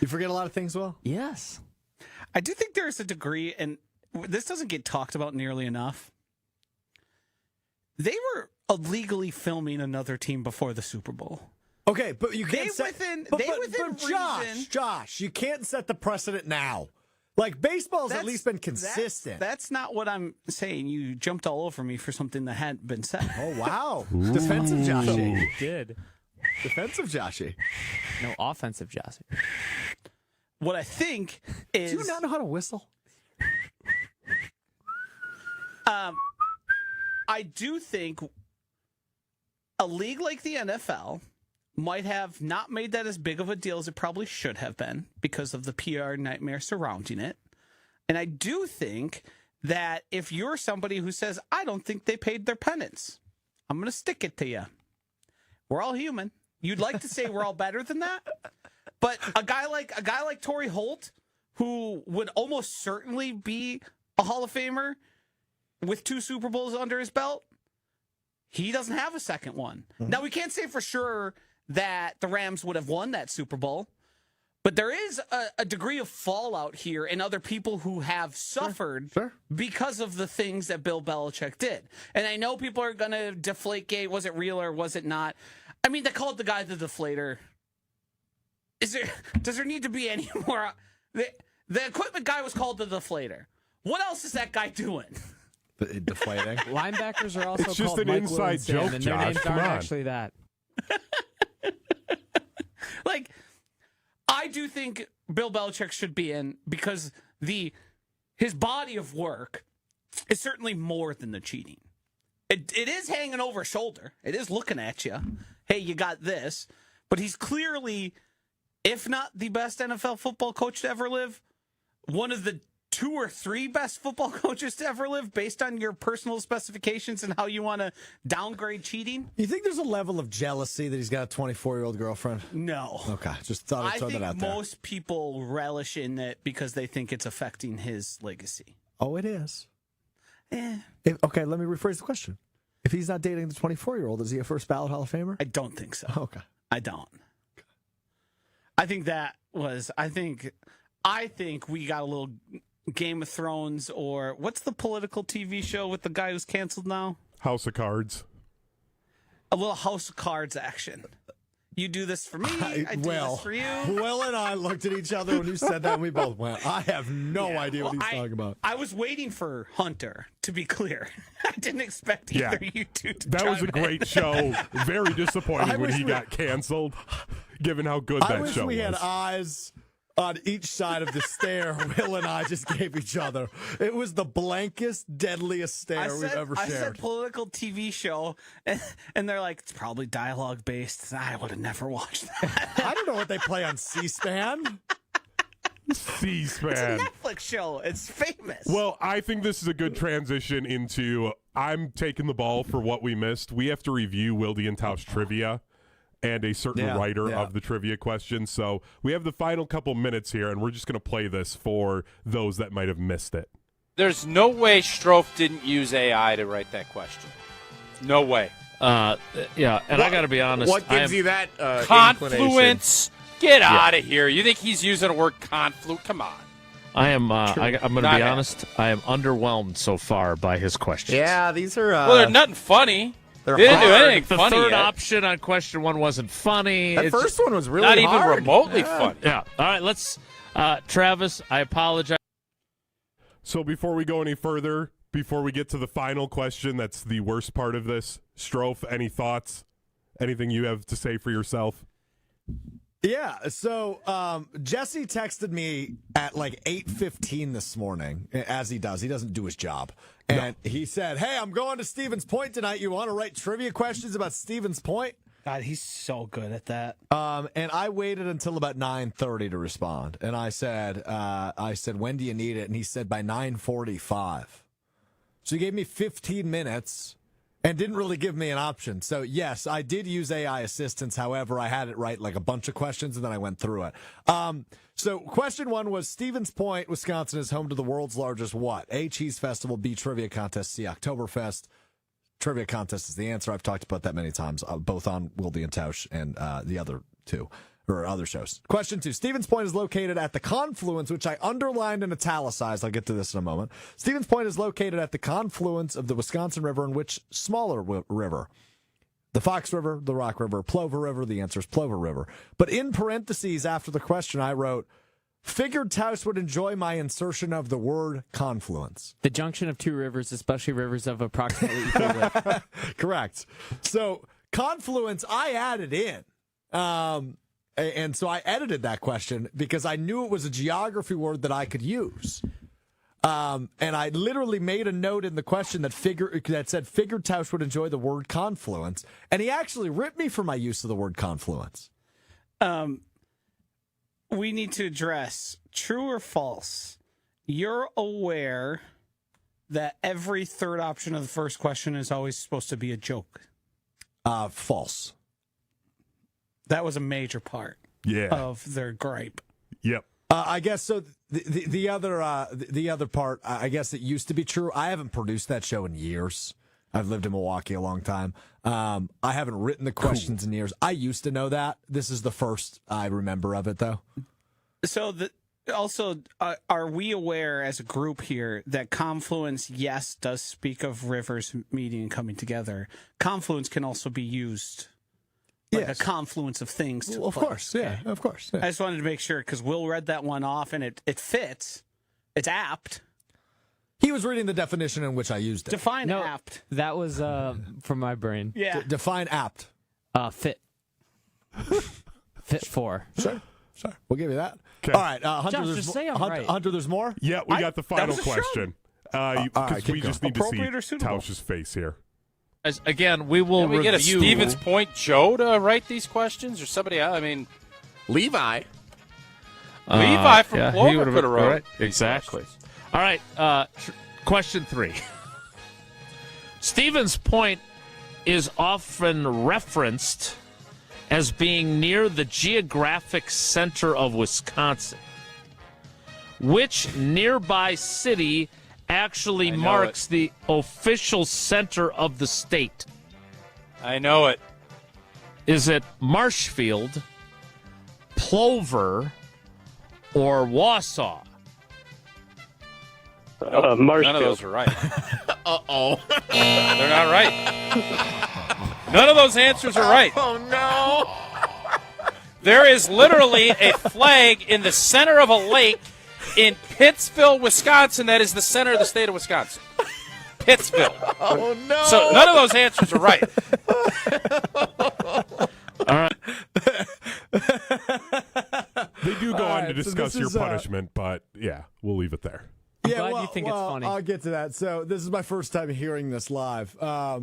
You forget a lot of things, Will? Yes. I do think there's a degree, and this doesn't get talked about nearly enough. They were illegally filming another team before the Super Bowl. Okay, but you can't They within reason. Josh, you can't set the precedent now. Like, baseball's at least been consistent. That's not what I'm saying. You jumped all over me for something that hadn't been said. Oh, wow. Defensive Joshy. Did. Defensive Joshy. No offensive, Josh. What I think is... Do you not know how to whistle? I do think a league like the NFL might have not made that as big of a deal as it probably should have been because of the PR nightmare surrounding it. And I do think that if you're somebody who says, I don't think they paid their penance, I'm going to stick it to you. We're all human. You'd like to say we're all better than that. But a guy like Torrey Holt, who would almost certainly be a Hall of Famer with 2 Super Bowls under his belt, he doesn't have a second one. Mm-hmm. Now, we can't say for sure that the Rams would have won that Super Bowl, but there is a degree of fallout here in other people who have suffered because of the things that Bill Belichick did. And I know people are going to Deflategate. Was it real or was it not? I mean, they called the guy the deflator. Does there need to be any more? The equipment guy was called the deflator. What else is that guy doing? Deflating. Linebackers are also It's just called an Mike inside Williams, joke, and their Josh. names Come aren't on. actually that. Like, I do think Bill Belichick should be in because his body of work is certainly more than the cheating. It is hanging over his shoulder. It is looking at you. Hey, you got this. But he's clearly, if not the best NFL football coach to ever live, one of the 2 or 3 best football coaches to ever live based on your personal specifications and how you want to downgrade cheating? You think there's a level of jealousy that he's got a 24-year-old girlfriend? No. Okay, just thought I'd I throw think that out there. most people relish in it because they think it's affecting his legacy. Oh, it is. Okay, let me rephrase the question. If he's not dating the 24-year-old, is he a first ballot Hall of Famer? I don't think so. Okay. I don't. I think that was, I think we got a little Game of Thrones, or what's the political TV show with the guy who's canceled now? House of Cards. A little House of Cards action. You do this for me. I do this for you. Will and I looked at each other when you said that, and we both went, I have no idea what he's talking about. I was waiting for Hunter, to be clear. I didn't expect either you two to That was a great show. Very disappointing when he got canceled, given how good that show was. I wish we had eyes on each side of the stare. Will and I just gave each other. It was the blankest, deadliest stare we've ever shared. I said political TV show, and they're like, it's probably dialogue based. I would have never watched that. I don't know what they play on C-SPAN. C-SPAN. It's a Netflix show. It's famous. Well, I think this is a good transition into I'm taking the ball for what we missed. We have to review Wildy and Tausch trivia and a certain writer of the trivia question. So we have the final couple minutes here, and we're just going to play this for those that might have missed it. There's no way Strouf didn't use AI to write that question. No way. Yeah, and I got to be honest. What gives you that confluence? Get out of here. You think he's using a word confluence? Come on. I'm going to be honest. I am underwhelmed so far by his questions. Yeah, these are... well, they're nothing funny. They didn't do anything the funny third yet. option on question one wasn't funny. That first one was really not hard. even remotely funny. Yeah. All right, let's... Travis, I apologize. So before we go any further, before we get to the final question, that's the worst part of this, Strouf, any thoughts? Anything you have to say for yourself? Yeah, so Jesse texted me at like 8:15 this morning, as he does. He doesn't do his job. And he said, hey, I'm going to Stevens Point tonight. You want to write trivia questions about Stevens Point? God, he's so good at that. And I waited until about 9:30 to respond. And I said, when do you need it? And he said by 9:45. So he gave me 15 minutes. And didn't really give me an option. So, yes, I did use AI assistance. However, I had it write like a bunch of questions, and then I went through it. So question one was, Stevens Point, Wisconsin is home to the world's largest what? A, cheese festival, B, trivia contest, C, Oktoberfest. Trivia contest is the answer. I've talked about that many times, both on Wildy and Tausch and the other two. Or other shows. Question two. Stevens Point is located at the confluence, which I underlined and italicized. I'll get to this in a moment. Stevens Point is located at the confluence of the Wisconsin River and which smaller river? The Fox River, the Rock River, Plover River. The answer is Plover River. But in parentheses after the question, I wrote, figured Tausch would enjoy my insertion of the word confluence. The junction of two rivers, especially rivers of approximately equal width. Correct. So confluence, I added in. And so I edited that question because I knew it was a geography word that I could use. And I literally made a note in the question that said figured Tausch would enjoy the word confluence. And he actually ripped me for my use of the word confluence. We need to address true or false. You're aware that every third option of the first question is always supposed to be a joke. False. That was a major part of their gripe. Yep. I guess so. The other part, I guess it used to be true. I haven't produced that show in years. I've lived in Milwaukee a long time. I haven't written the questions in years. I used to know that. This is the first I remember of it, though. So are we aware as a group here that confluence, yes, does speak of rivers meeting and coming together. Confluence can also be used like a confluence of things. Of course, yeah, of course. Yeah. I just wanted to make sure because Will read that one off and it fits. It's apt. He was reading the definition in which I used it. Define apt. That was from my brain. Yeah. Define apt. Fit. Fit for. Sure. We'll give you that. Okay. All right, Hunter. Josh, there's just say I'm right. Hunter, there's more. Yeah, we got the final question. Because we just need to see Appropriate or suitable? Tausch's face here. Again, we will Can we review. get a Stevens Point Joe to write these questions or somebody else? I mean, Levi. Levi from Plover could have wrote right. Exactly. All right, question 3. Stevens Point is often referenced as being near the geographic center of Wisconsin. Which nearby city actually marks the official center of the state? I know it. Is it Marshfield, Plover, or Wausau? Nope, none of those are right. Uh-oh. They're not right. None of those answers are right. Oh, no. There is literally a flag in the center of a lake in Pittsville, Wisconsin. That is the center of the state of Wisconsin. Pittsville. Oh, no. So none of those answers are right. All right. They do go on to so discuss this your is, punishment, but yeah, we'll leave it there. I'm glad you think it's funny. I'll get to that. So this is my first time hearing this live. I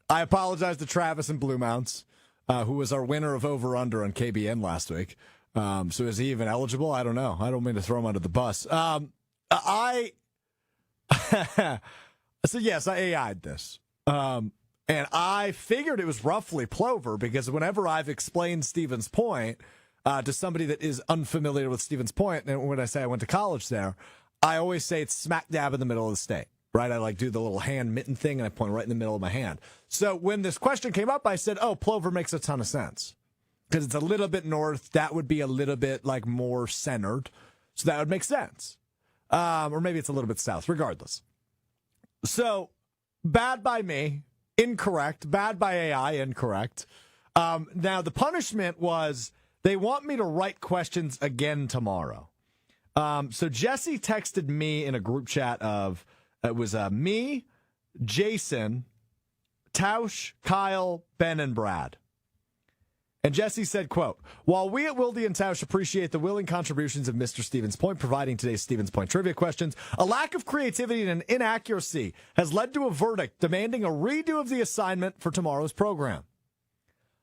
apologize to Travis and Blue Mounts, who was our winner of Over-Under on KBN last week. So is he even eligible? I don't know. I don't mean to throw him under the bus. So yes, I AI'd this. And I figured it was roughly Plover because whenever I've explained Stephen's point to somebody that is unfamiliar with Stephen's point, and when I say I went to college there, I always say it's smack dab in the middle of the state, right? I like do the little hand mitten thing and I point right in the middle of my hand. So when this question came up, I said, oh, Plover makes a ton of sense because it's a little bit north. That would be a little bit like more centered. So that would make sense. Or maybe it's a little bit south, regardless. So bad by me. Incorrect. Bad by AI. Incorrect. Now, the punishment was they want me to write questions again tomorrow. So Jesse texted me in a group chat of, it was me, Jason, Tausch, Kyle, Ben, and Brad. And Jesse said, quote, while we at Wilde and Tausch appreciate the willing contributions of Mr. Stevens Point providing today's Stevens Point trivia questions, a lack of creativity and an inaccuracy has led to a verdict demanding a redo of the assignment for tomorrow's program.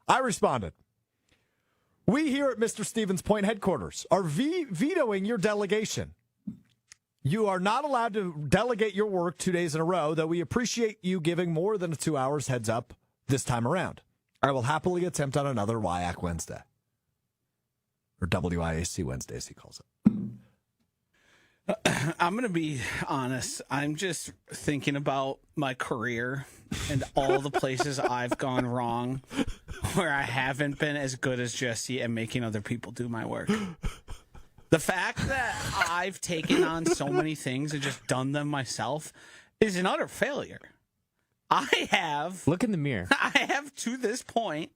I responded, we here at Mr. Stevens Point headquarters are vetoing your delegation. You are not allowed to delegate your work 2 days in a row, though we appreciate you giving more than a 2 hours heads up this time around. I will happily attempt on another WIAC Wednesday. Or WIAC Wednesday, as he calls it. I'm going to be honest. I'm just thinking about my career and all the places I've gone wrong where I haven't been as good as Jesse at making other people do my work. The fact that I've taken on so many things and just done them myself is an utter failure. I have. Look in the mirror. I have to this point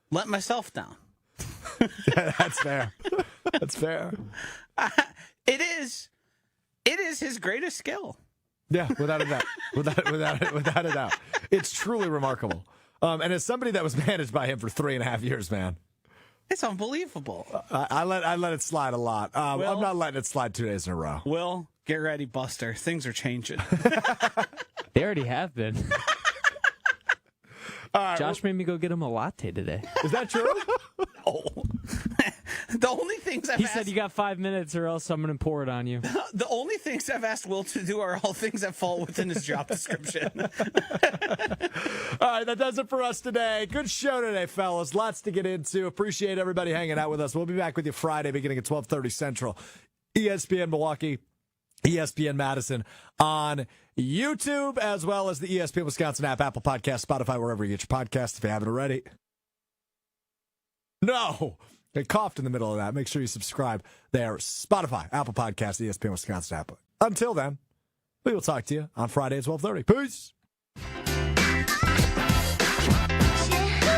let myself down. Yeah, that's fair. That's fair. It is his greatest skill. Yeah, without a doubt. Without a doubt. It's truly remarkable. And as somebody that was managed by him for 3.5 years, man. It's unbelievable. I let it slide a lot. I'm not letting it slide 2 days in a row. Will, get ready, Buster. Things are changing. They already have been. Right, Josh made me go get him a latte today. Is that true? No. The only things He said, you got 5 minutes or else I'm going to pour it on you. The only things I've asked Will to do are all things that fall within his job description. All right, that does it for us today. Good show today, fellas. Lots to get into. Appreciate everybody hanging out with us. We'll be back with you Friday beginning at 12:30 Central. ESPN Milwaukee, ESPN Madison on YouTube, as well as the ESPN Wisconsin app, Apple Podcasts, Spotify, wherever you get your podcasts if you haven't already. No. I coughed in the middle of that. Make sure you subscribe there. Spotify, Apple Podcasts, ESPN Wisconsin app. Until then, we will talk to you on Friday at 12:30. Peace.